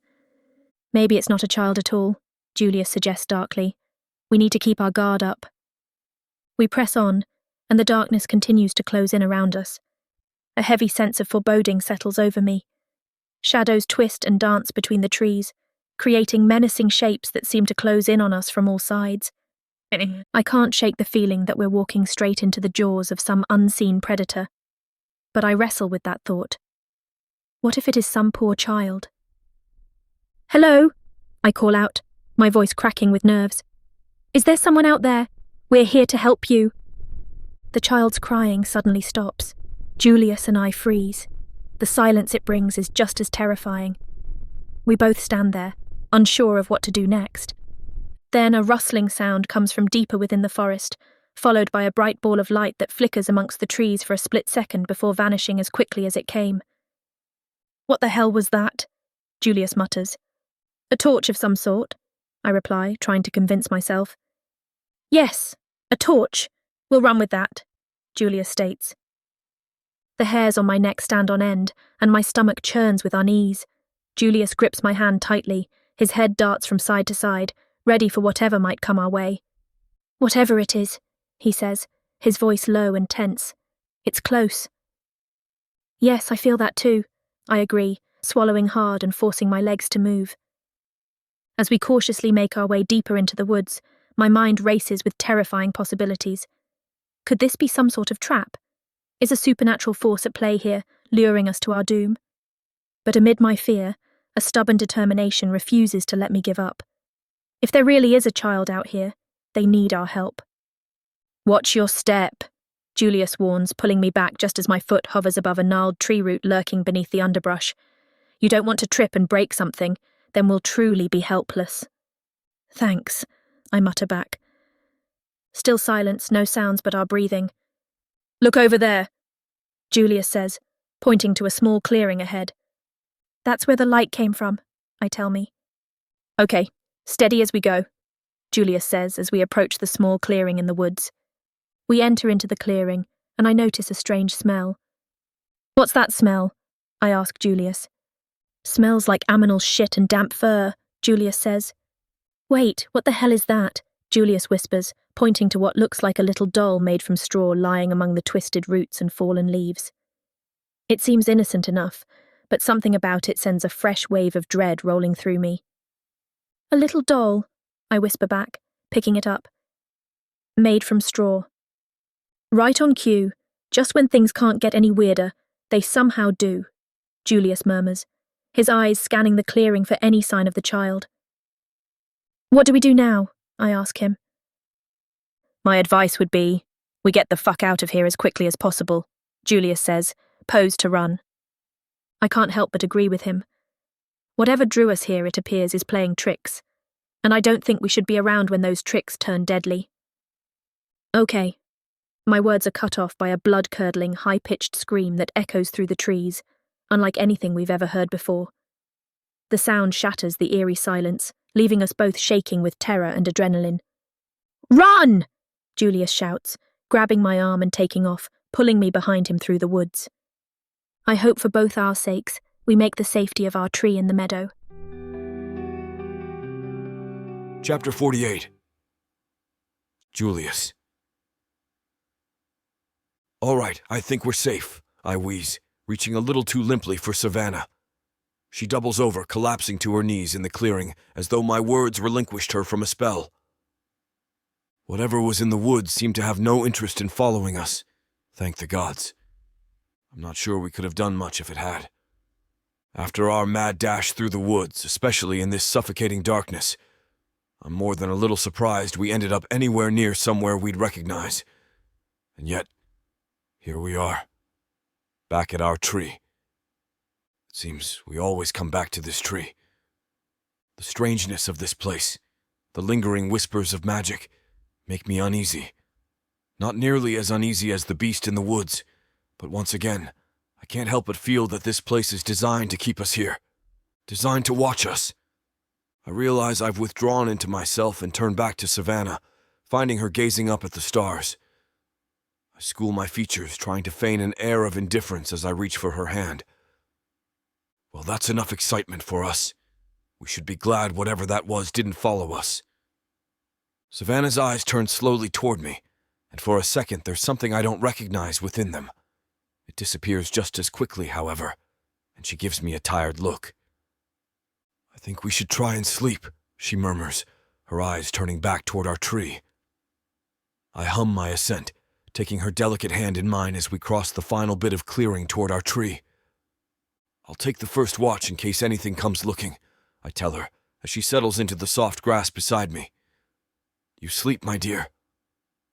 "Maybe it's not a child at all," Julius suggests darkly. "We need to keep our guard up." We press on, and the darkness continues to close in around us. A heavy sense of foreboding settles over me. Shadows twist and dance between the trees, creating menacing shapes that seem to close in on us from all sides. I can't shake the feeling that we're walking straight into the jaws of some unseen predator, but I wrestle with that thought. What if it is some poor child? "Hello," I call out, my voice cracking with nerves. "Is there someone out there? We're here to help you." The child's crying suddenly stops. Julius and I freeze. The silence it brings is just as terrifying. We both stand there, unsure of what to do next. Then a rustling sound comes from deeper within the forest, followed by a bright ball of light that flickers amongst the trees for a split second before vanishing as quickly as it came. "What the hell was that?" Julius mutters. "A torch of some sort," I reply, trying to convince myself. "Yes, a torch. We'll run with that," Julius states. The hairs on my neck stand on end, and my stomach churns with unease. Julius grips my hand tightly, his head darts from side to side, ready for whatever might come our way. "Whatever it is," he says, his voice low and tense. "It's close." "Yes, I feel that too," I agree, swallowing hard and forcing my legs to move. As we cautiously make our way deeper into the woods, my mind races with terrifying possibilities. Could this be some sort of trap? Is a supernatural force at play here, luring us to our doom? But amid my fear, a stubborn determination refuses to let me give up. If there really is a child out here, they need our help. "Watch your step," Julius warns, pulling me back just as my foot hovers above a gnarled tree root lurking beneath the underbrush. "You don't want to trip and break something, then we'll truly be helpless." "Thanks," I mutter back. Still silence, no sounds but our breathing. "Look over there," Julius says, pointing to a small clearing ahead. "That's where the light came from," I tell me. "Okay, steady as we go," Julius says as we approach the small clearing in the woods. We enter into the clearing, and I notice a strange smell. "What's that smell?" I ask Julius. "Smells like aminal shit and damp fur," Julius says. "Wait, what the hell is that?" Julius whispers, pointing to what looks like a little doll made from straw lying among the twisted roots and fallen leaves. It seems innocent enough, but something about it sends a fresh wave of dread rolling through me. "A little doll," I whisper back, picking it up. "Made from straw." "Right on cue, just when things can't get any weirder, they somehow do," Julius murmurs, his eyes scanning the clearing for any sign of the child. "What do we do now?" I ask him. "My advice would be, we get the fuck out of here as quickly as possible," Julius says, posed to run. I can't help but agree with him. Whatever drew us here, it appears, is playing tricks, and I don't think we should be around when those tricks turn deadly. "Okay." My words are cut off by a blood-curdling, high-pitched scream that echoes through the trees, unlike anything we've ever heard before. The sound shatters the eerie silence, leaving us both shaking with terror and adrenaline. "Run!" Julius shouts, grabbing my arm and taking off, pulling me behind him through the woods. I hope for both our sakes we make the safety of our tree in the meadow. Chapter 48. Julius. All right, I think we're safe, I wheeze, reaching a little too limply for Savannah. She doubles over, collapsing to her knees in the clearing, as though my words relinquished her from a spell. Whatever was in the woods seemed to have no interest in following us. Thank the gods. I'm not sure we could have done much if it had. After our mad dash through the woods, especially in this suffocating darkness, I'm more than a little surprised we ended up anywhere near somewhere we'd recognize. And yet, here we are, back at our tree. It seems we always come back to this tree. The strangeness of this place, the lingering whispers of magic, make me uneasy. Not nearly as uneasy as the beast in the woods, but once again, I can't help but feel that this place is designed to keep us here, designed to watch us. I realize I've withdrawn into myself and turned back to Savannah, finding her gazing up at the stars. I school my features, trying to feign an air of indifference as I reach for her hand. Well, that's enough excitement for us. We should be glad whatever that was didn't follow us. Savannah's eyes turn slowly toward me, and for a second there's something I don't recognize within them. It disappears just as quickly, however, and she gives me a tired look. I think we should try and sleep, she murmurs, her eyes turning back toward our tree. I hum my assent, taking her delicate hand in mine as we cross the final bit of clearing toward our tree. I'll take the first watch in case anything comes looking, I tell her, as she settles into the soft grass beside me. You sleep, my dear.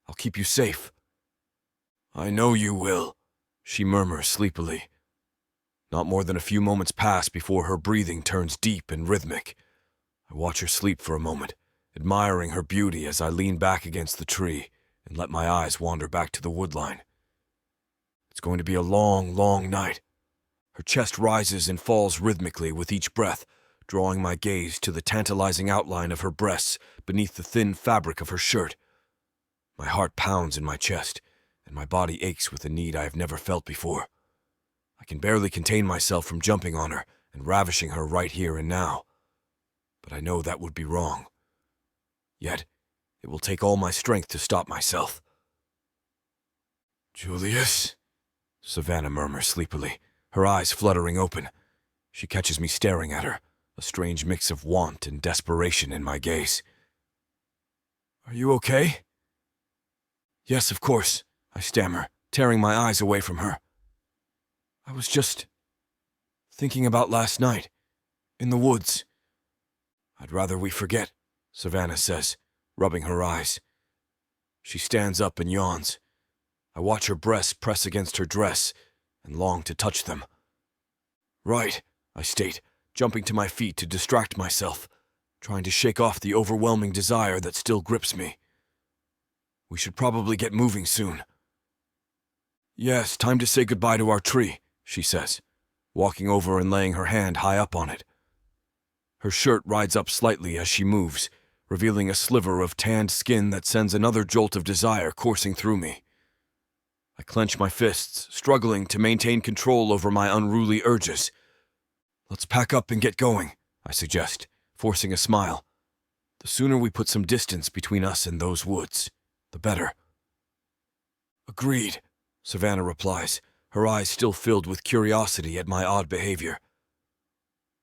I'll keep you safe. I know you will, she murmurs sleepily. Not more than a few moments pass before her breathing turns deep and rhythmic. I watch her sleep for a moment, admiring her beauty as I lean back against the tree and let my eyes wander back to the woodline. It's going to be a long, long night. Her chest rises and falls rhythmically with each breath, drawing my gaze to the tantalizing outline of her breasts beneath the thin fabric of her shirt. My heart pounds in my chest, and my body aches with a need I have never felt before. I can barely contain myself from jumping on her and ravishing her right here and now. But I know that would be wrong. Yet, it will take all my strength to stop myself. Julius? Savannah murmurs sleepily, her eyes fluttering open. She catches me staring at her, a strange mix of want and desperation in my gaze. Are you okay? Yes, of course, I stammer, tearing my eyes away from her. I was just thinking about last night, in the woods. I'd rather we forget, Savannah says, rubbing her eyes. She stands up and yawns. I watch her breasts press against her dress and long to touch them. Right, I state, jumping to my feet to distract myself, trying to shake off the overwhelming desire that still grips me. We should probably get moving soon. Yes, time to say goodbye to our tree, she says, walking over and laying her hand high up on it. Her shirt rides up slightly as she moves, revealing a sliver of tanned skin that sends another jolt of desire coursing through me. I clench my fists, struggling to maintain control over my unruly urges. Let's pack up and get going, I suggest, forcing a smile. The sooner we put some distance between us and those woods, the better. Agreed, Savannah replies, her eyes still filled with curiosity at my odd behavior.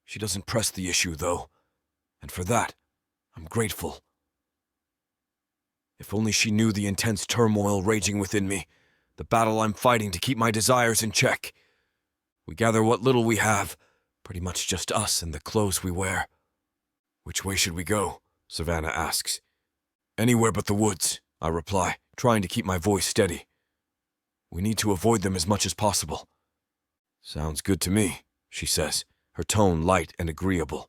She doesn't press the issue, though, and for that, I'm grateful. If only she knew the intense turmoil raging within me, the battle I'm fighting to keep my desires in check. We gather what little we have, pretty much just us and the clothes we wear. Which way should we go? Savannah asks. Anywhere but the woods, I reply, trying to keep my voice steady. We need to avoid them as much as possible. Sounds good to me, she says, her tone light and agreeable.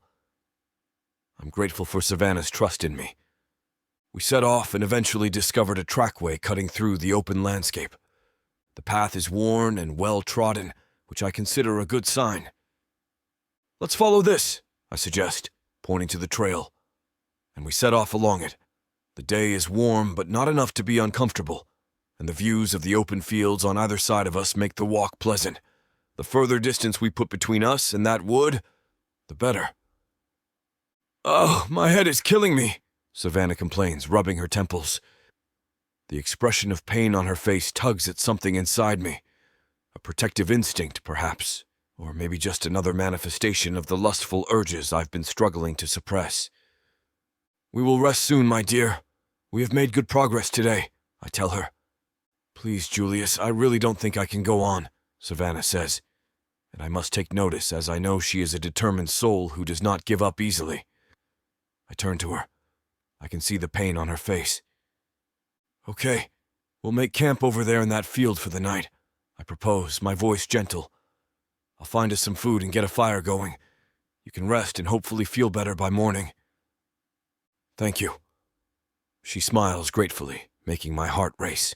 I'm grateful for Savannah's trust in me. We set off and eventually discovered a trackway cutting through the open landscape. The path is worn and well-trodden, which I consider a good sign. Let's follow this, I suggest, pointing to the trail, and we set off along it. The day is warm, but not enough to be uncomfortable, and the views of the open fields on either side of us make the walk pleasant. The further distance we put between us and that wood, the better. Oh, my head is killing me, Savannah complains, rubbing her temples. The expression of pain on her face tugs at something inside me. A protective instinct, perhaps, or maybe just another manifestation of the lustful urges I've been struggling to suppress. "We will rest soon, my dear. We have made good progress today," I tell her. "Please, Julius, I really don't think I can go on," Savannah says, and I must take notice as I know she is a determined soul who does not give up easily. I turn to her. I can see the pain on her face. "Okay, we'll make camp over there in that field for the night," I propose, my voice gentle. "I'll find us some food and get a fire going. You can rest and hopefully feel better by morning." "Thank you." She smiles gratefully, making my heart race.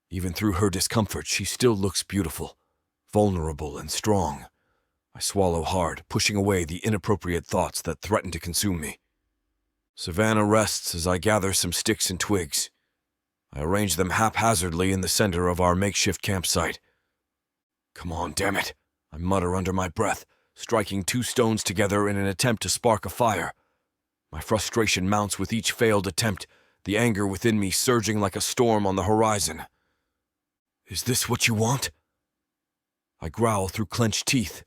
Even through her discomfort, she still looks beautiful, vulnerable and strong. I swallow hard, pushing away the inappropriate thoughts that threaten to consume me. Savannah rests as I gather some sticks and twigs. I arrange them haphazardly in the center of our makeshift campsite. "Come on, damn it," I mutter under my breath, striking 2 stones together in an attempt to spark a fire. My frustration mounts with each failed attempt, the anger within me surging like a storm on the horizon. "Is this what you want?" I growl through clenched teeth,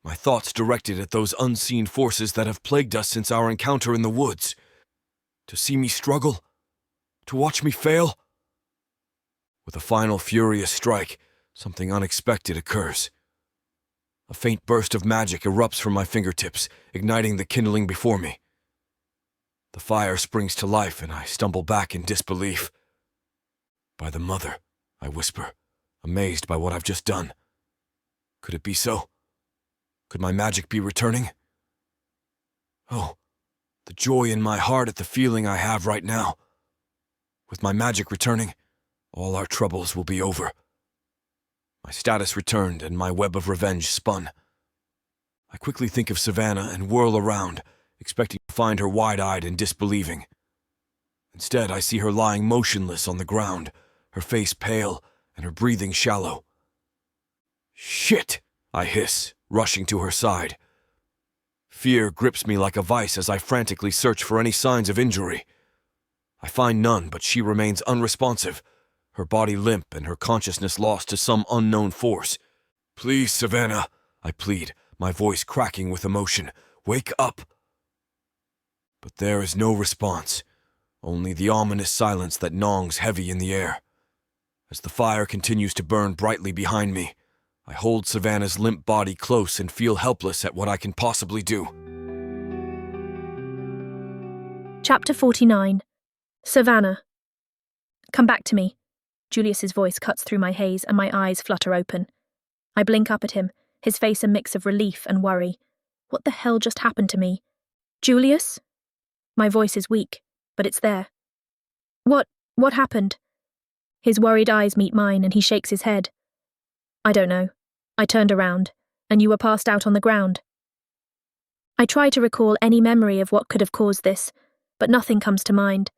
my thoughts directed at those unseen forces that have plagued us since our encounter in the woods. To see me struggle? To watch me fail? With a final furious strike, something unexpected occurs. A faint burst of magic erupts from my fingertips, igniting the kindling before me. The fire springs to life and I stumble back in disbelief. "By the mother," I whisper, amazed by what I've just done. Could it be so? Could my magic be returning? Oh, the joy in my heart at the feeling I have right now. With my magic returning, all our troubles will be over. My status returned and my web of revenge spun. I quickly think of Savannah and whirl around, expecting to find her wide-eyed and disbelieving. Instead, I see her lying motionless on the ground, her face pale and her breathing shallow. "Shit!" I hiss, rushing to her side. Fear grips me like a vice as I frantically search for any signs of injury. I find none, but she remains unresponsive, her body limp and her consciousness lost to some unknown force. "Please, Savannah," I plead, my voice cracking with emotion. "Wake up!" But there is no response, only the ominous silence that gnongs heavy in the air. As the fire continues to burn brightly behind me, I hold Savannah's limp body close and feel helpless at what I can possibly do. Chapter 49. Savannah. "Come back to me." Julius's voice cuts through my haze and my eyes flutter open. I blink up at him, his face a mix of relief and worry. What the hell just happened to me? "Julius?" My voice is weak, but it's there. What happened?" His worried eyes meet mine and he shakes his head. "I don't know. I turned around, and you were passed out on the ground." I try to recall any memory of what could have caused this, but nothing comes to mind.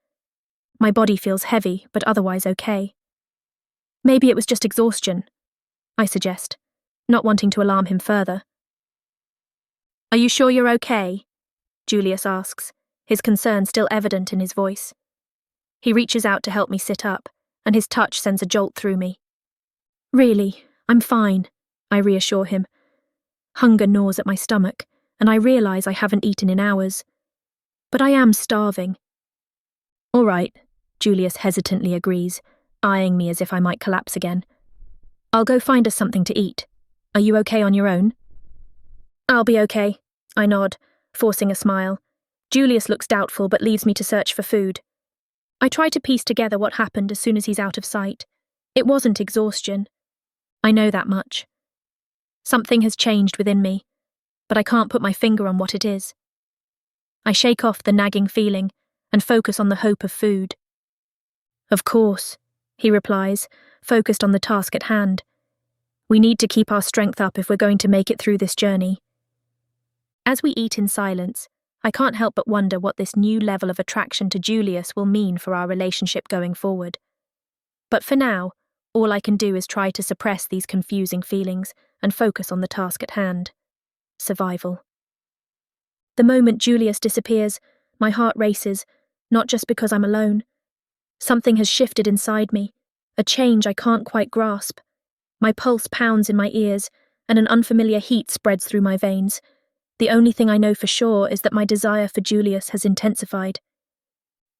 My body feels heavy, but otherwise okay. "Maybe it was just exhaustion," I suggest, not wanting to alarm him further. "Are you sure you're okay?" Julius asks, his concern still evident in his voice. He reaches out to help me sit up, and his touch sends a jolt through me. "Really, I'm fine," I reassure him. Hunger gnaws at my stomach, and I realize I haven't eaten in hours. But I am starving. "All right," Julius hesitantly agrees, eyeing me as if I might collapse again. "I'll go find us something to eat. Are you okay on your own?" "I'll be okay," I nod, forcing a smile. Julius looks doubtful but leaves me to search for food. I try to piece together what happened as soon as he's out of sight. It wasn't exhaustion. I know that much. Something has changed within me, but I can't put my finger on what it is. I shake off the nagging feeling and focus on the hope of food. "Of course," he replies, focused on the task at hand. "We need to keep our strength up if we're going to make it through this journey." As we eat in silence, I can't help but wonder what this new level of attraction to Julius will mean for our relationship going forward. But for now, all I can do is try to suppress these confusing feelings and focus on the task at hand. Survival. The moment Julius disappears, my heart races, not just because I'm alone. Something has shifted inside me, a change I can't quite grasp. My pulse pounds in my ears, and an unfamiliar heat spreads through my veins. The only thing I know for sure is that my desire for Julius has intensified.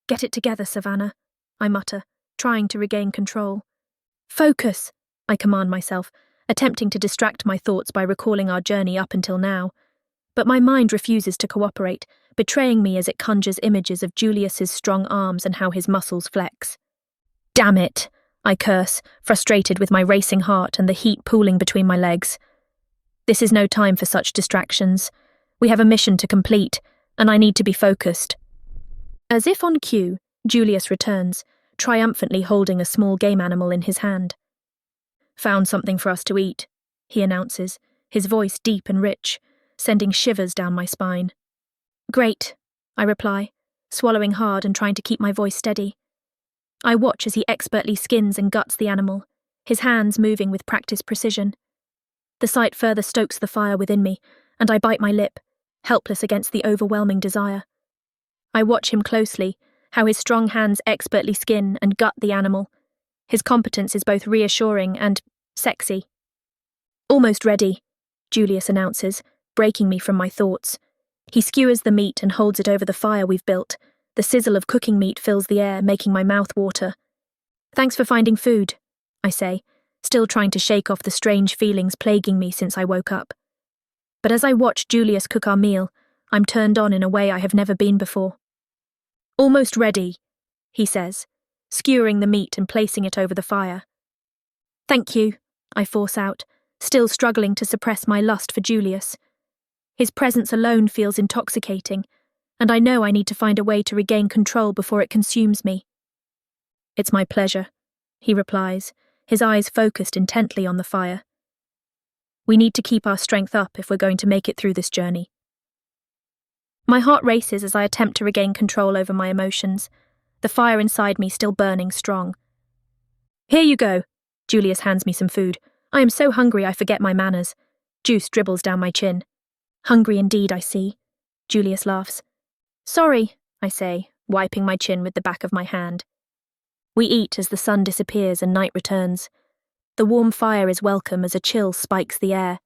"Get it together, Savannah," I mutter, trying to regain control. "Focus," I command myself, attempting to distract my thoughts by recalling our journey up until now. But my mind refuses to cooperate, betraying me as it conjures images of Julius's strong arms and how his muscles flex. "Damn it," I curse, frustrated with my racing heart and the heat pooling between my legs. This is no time for such distractions. We have a mission to complete, and I need to be focused. As if on cue, Julius returns, triumphantly holding a small game animal in his hand. "Found something for us to eat," he announces, his voice deep and rich, sending shivers down my spine. "Great," I reply, swallowing hard and trying to keep my voice steady. I watch as he expertly skins and guts the animal, his hands moving with practiced precision. The sight further stokes the fire within me, and I bite my lip, helpless against the overwhelming desire. I watch him closely, how his strong hands expertly skin and gut the animal. His competence is both reassuring and sexy. "Almost ready," Julius announces, breaking me from my thoughts. He skewers the meat and holds it over the fire we've built. The sizzle of cooking meat fills the air, making my mouth water. "Thanks for finding food," I say, still trying to shake off the strange feelings plaguing me since I woke up. But as I watch Julius cook our meal, I'm turned on in a way I have never been before. "Almost ready," he says, skewering the meat and placing it over the fire. "Thank you," I force out, still struggling to suppress my lust for Julius. His presence alone feels intoxicating, and I know I need to find a way to regain control before it consumes me. "It's my pleasure," he replies, his eyes focused intently on the fire. "We need to keep our strength up if we're going to make it through this journey." My heart races as I attempt to regain control over my emotions, the fire inside me still burning strong. "Here you go," Julius hands me some food. I am so hungry I forget my manners. Juice dribbles down my chin. "Hungry indeed, I see." Julius laughs. "Sorry," I say, wiping my chin with the back of my hand. We eat as the sun disappears and night returns. The warm fire is welcome as a chill spikes the air.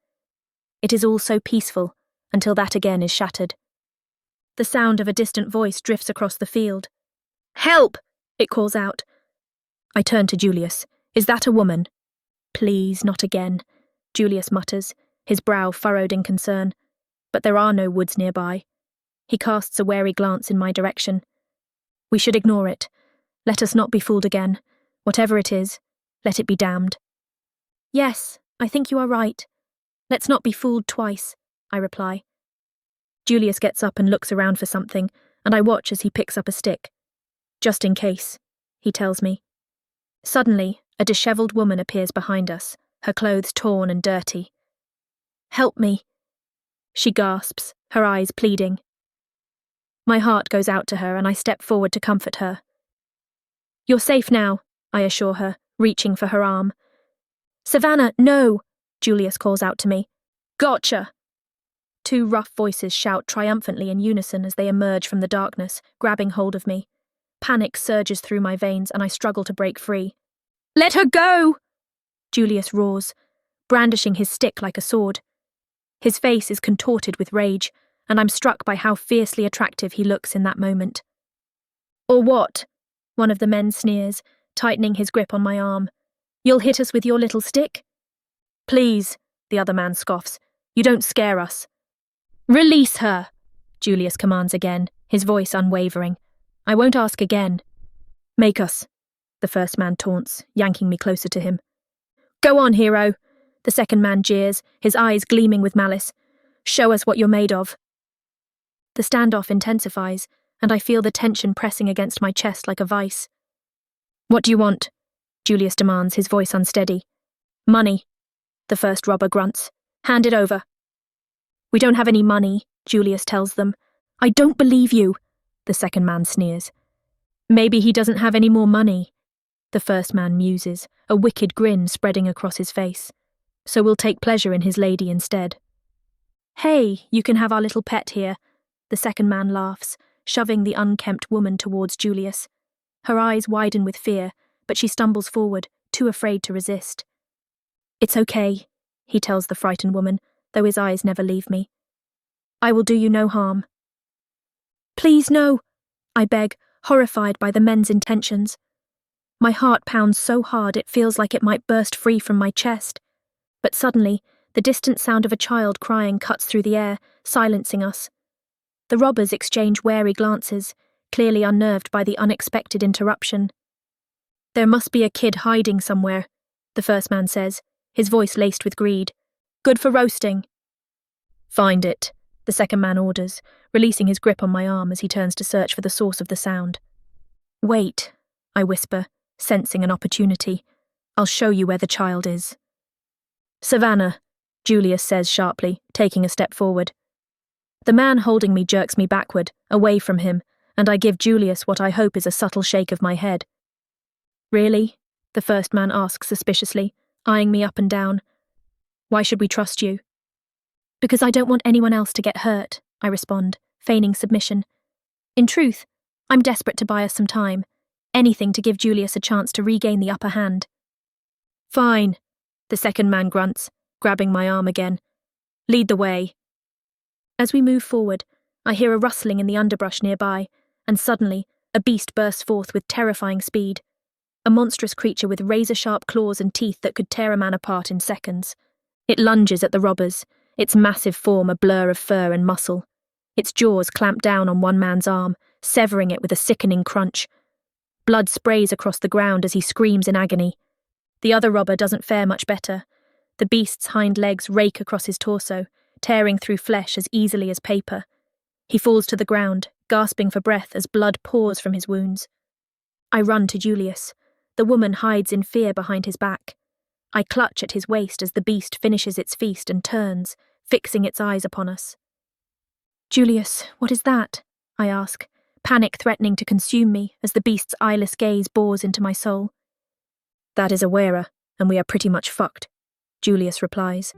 It is all so peaceful, until that again is shattered. The sound of a distant voice drifts across the field. "Help!" it calls out. I turn to Julius. "Is that a woman?" "Please, not again," Julius mutters, his brow furrowed in concern. But there are no woods nearby. He casts a wary glance in my direction. "We should ignore it. Let us not be fooled again. Whatever it is, let it be damned." "Yes, I think you are right. Let's not be fooled twice," I reply. Julius gets up and looks around for something, and I watch as he picks up a stick. "Just in case," he tells me. Suddenly, a dishevelled woman appears behind us, her clothes torn and dirty. "Help me," she gasps, her eyes pleading. My heart goes out to her and I step forward to comfort her. "You're safe now," I assure her, reaching for her arm. "Savannah, no!" Julius calls out to me. "Gotcha!" Two rough voices shout triumphantly in unison as they emerge from the darkness, grabbing hold of me. Panic surges through my veins and I struggle to break free. "Let her go!" Julius roars, brandishing his stick like a sword. His face is contorted with rage, and I'm struck by how fiercely attractive he looks in that moment. "Or what?" one of the men sneers, tightening his grip on my arm. "You'll hit us with your little stick?" "Please," the other man scoffs. "You don't scare us." "Release her," Julius commands again, his voice unwavering. "I won't ask again." "Make us," the first man taunts, yanking me closer to him. "Go on, hero," the second man jeers, his eyes gleaming with malice. "Show us what you're made of." The standoff intensifies, and I feel the tension pressing against my chest like a vice. "What do you want?" Julius demands, his voice unsteady. "Money," the first robber grunts. "Hand it over." "We don't have any money," Julius tells them. "I don't believe you," the second man sneers. "Maybe he doesn't have any more money," the first man muses, a wicked grin spreading across his face. "So we'll take pleasure in his lady instead." "Hey, you can have our little pet here," the second man laughs, shoving the unkempt woman towards Julius. Her eyes widen with fear, but she stumbles forward, too afraid to resist. "It's okay," he tells the frightened woman, though his eyes never leave me. "I will do you no harm." "Please, no," I beg, horrified by the men's intentions. My heart pounds so hard it feels like it might burst free from my chest. But suddenly, the distant sound of a child crying cuts through the air, silencing us. The robbers exchange wary glances, clearly unnerved by the unexpected interruption. "There must be a kid hiding somewhere," the first man says, his voice laced with greed. "Good for roasting." "Find it," the second man orders, releasing his grip on my arm as he turns to search for the source of the sound. "Wait," I whisper, sensing an opportunity. "I'll show you where the child is." "Savannah," Julius says sharply, taking a step forward. The man holding me jerks me backward, away from him, and I give Julius what I hope is a subtle shake of my head. "Really?" the first man asks suspiciously, eyeing me up and down. "Why should we trust you?" "Because I don't want anyone else to get hurt," I respond, feigning submission. In truth, I'm desperate to buy us some time, anything to give Julius a chance to regain the upper hand. "Fine," the second man grunts, grabbing my arm again. "Lead the way." As we move forward, I hear a rustling in the underbrush nearby, and suddenly, a beast bursts forth with terrifying speed. A monstrous creature with razor-sharp claws and teeth that could tear a man apart in seconds. It lunges at the robbers, its massive form a blur of fur and muscle. Its jaws clamp down on one man's arm, severing it with a sickening crunch. Blood sprays across the ground as he screams in agony. The other robber doesn't fare much better. The beast's hind legs rake across his torso, tearing through flesh as easily as paper. He falls to the ground, gasping for breath as blood pours from his wounds. I run to Julius. The woman hides in fear behind his back. I clutch at his waist as the beast finishes its feast and turns, fixing its eyes upon us. "Julius, what is that?" I ask, panic threatening to consume me as the beast's eyeless gaze bores into my soul. "That is a weara, and we are pretty much fucked," Julius replies.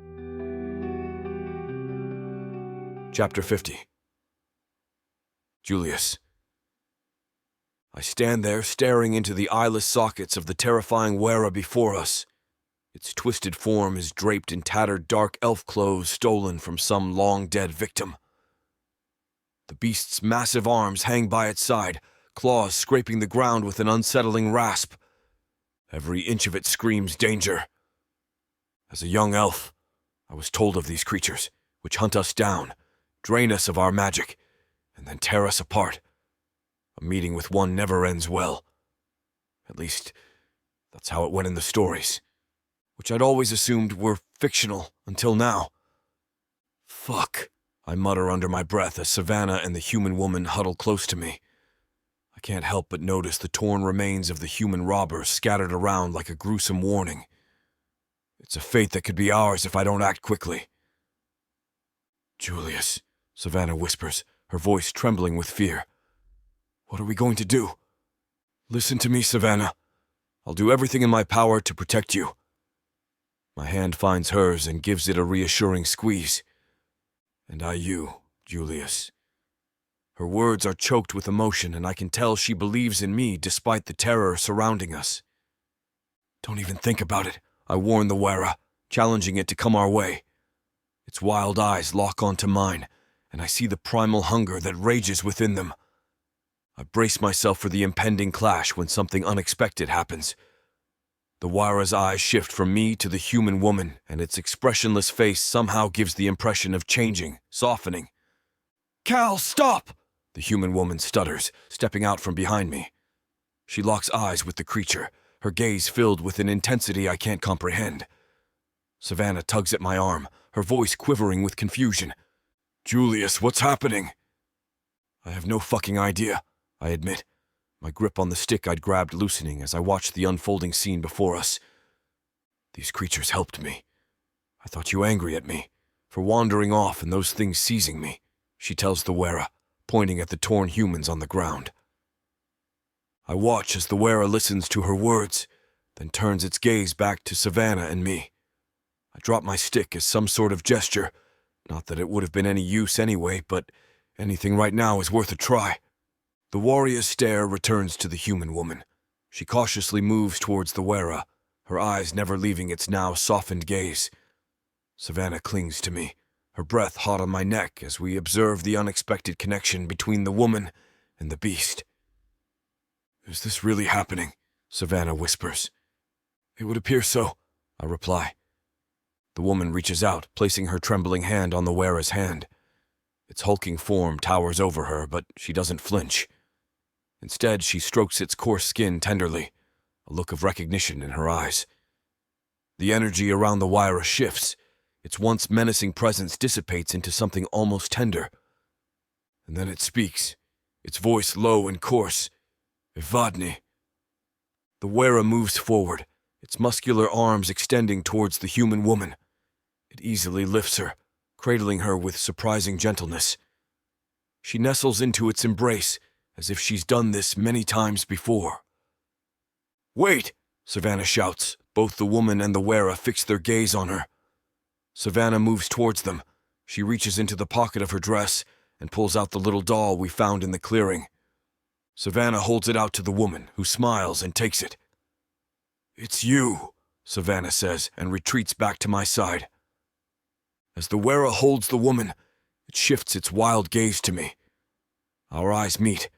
Chapter 50. Julius. I stand there staring into the eyeless sockets of the terrifying weara before us. Its twisted form is draped in tattered dark elf clothes stolen from some long-dead victim. The beast's massive arms hang by its side, claws scraping the ground with an unsettling rasp. Every inch of it screams danger. As a young elf, I was told of these creatures, which hunt us down, drain us of our magic, and then tear us apart. A meeting with one never ends well. At least, that's how it went in the stories, which I'd always assumed were fictional until now. Fuck, I mutter under my breath as Savannah and the human woman huddle close to me. I can't help but notice the torn remains of the human robbers scattered around like a gruesome warning. It's a fate that could be ours if I don't act quickly. "Julius," Savannah whispers, her voice trembling with fear. "What are we going to do?" "Listen to me, Savannah. I'll do everything in my power to protect you." My hand finds hers and gives it a reassuring squeeze. "And you, Julius." Her words are choked with emotion, and I can tell she believes in me despite the terror surrounding us. "Don't even think about it," I warn the weara, challenging it to come our way. Its wild eyes lock onto mine, and I see the primal hunger that rages within them. I brace myself for the impending clash when something unexpected happens. The weara's eyes shift from me to the human woman, and its expressionless face somehow gives the impression of changing, softening. "Cal, stop!" the human woman stutters, stepping out from behind me. She locks eyes with the creature, her gaze filled with an intensity I can't comprehend. Savannah tugs at my arm, her voice quivering with confusion. "Julius, what's happening?" "I have no fucking idea," I admit, my grip on the stick I'd grabbed loosening as I watched the unfolding scene before us. "These creatures helped me. I thought you angry at me, for wandering off and those things seizing me," she tells the weara, pointing at the torn humans on the ground. I watch as the weara listens to her words, then turns its gaze back to Savannah and me. I drop my stick as some sort of gesture, not that it would have been any use anyway, but anything right now is worth a try. The warrior's stare returns to the human woman. She cautiously moves towards the weara, her eyes never leaving its now softened gaze. Savannah clings to me, her breath hot on my neck as we observe the unexpected connection between the woman and the beast. "Is this really happening?" Savannah whispers. "It would appear so," I reply. The woman reaches out, placing her trembling hand on the wearer's hand. Its hulking form towers over her, but she doesn't flinch. Instead, she strokes its coarse skin tenderly, a look of recognition in her eyes. The energy around the weara shifts. Its once menacing presence dissipates into something almost tender. And then it speaks, its voice low and coarse. "Evadne." The weara moves forward, its muscular arms extending towards the human woman. It easily lifts her, cradling her with surprising gentleness. She nestles into its embrace, as if she's done this many times before. "Wait!" Savannah shouts. Both the woman and the weara fix their gaze on her. Savannah moves towards them. She reaches into the pocket of her dress and pulls out the little doll we found in the clearing. Savannah holds it out to the woman, who smiles and takes it. "It's you," Savannah says, and retreats back to my side. As the weara holds the woman, it shifts its wild gaze to me. Our eyes meet,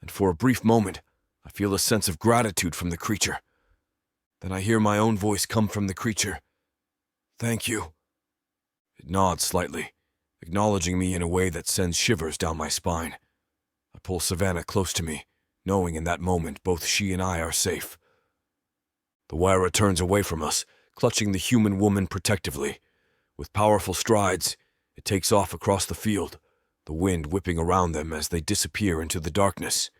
and for a brief moment, I feel a sense of gratitude from the creature. Then I hear my own voice come from the creature. "Thank you." It nods slightly, acknowledging me in a way that sends shivers down my spine. I pull Savannah close to me, knowing in that moment both she and I are safe. The weara turns away from us, clutching the human woman protectively. With powerful strides, it takes off across the field, the wind whipping around them as they disappear into the darkness.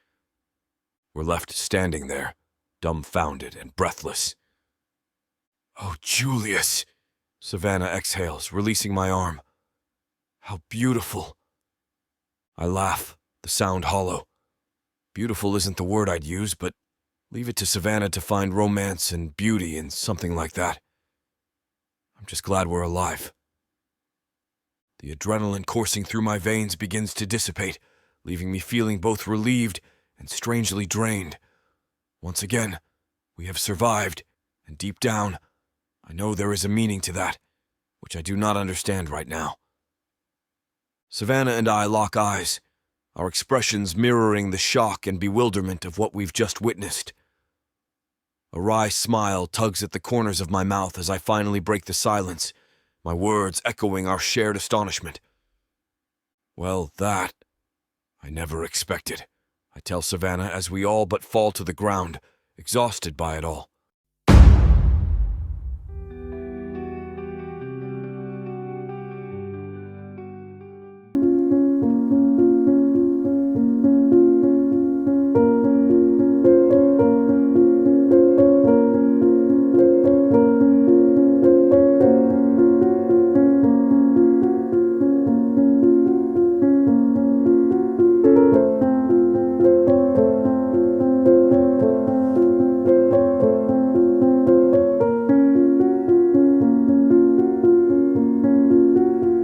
We're left standing there, dumbfounded and breathless. "Oh, Julius," Savannah exhales, releasing my arm. "How beautiful." I laugh, the sound hollow. Beautiful isn't the word I'd use, but leave it to Savannah to find romance and beauty in something like that. I'm just glad we're alive. The adrenaline coursing through my veins begins to dissipate, leaving me feeling both relieved and strangely drained. Once again, we have survived, and deep down, I know there is a meaning to that, which I do not understand right now. Savannah and I lock eyes, our expressions mirroring the shock and bewilderment of what we've just witnessed. A wry smile tugs at the corners of my mouth as I finally break the silence, my words echoing our shared astonishment. "Well, that I never expected," I tell Savannah as we all but fall to the ground, exhausted by it all.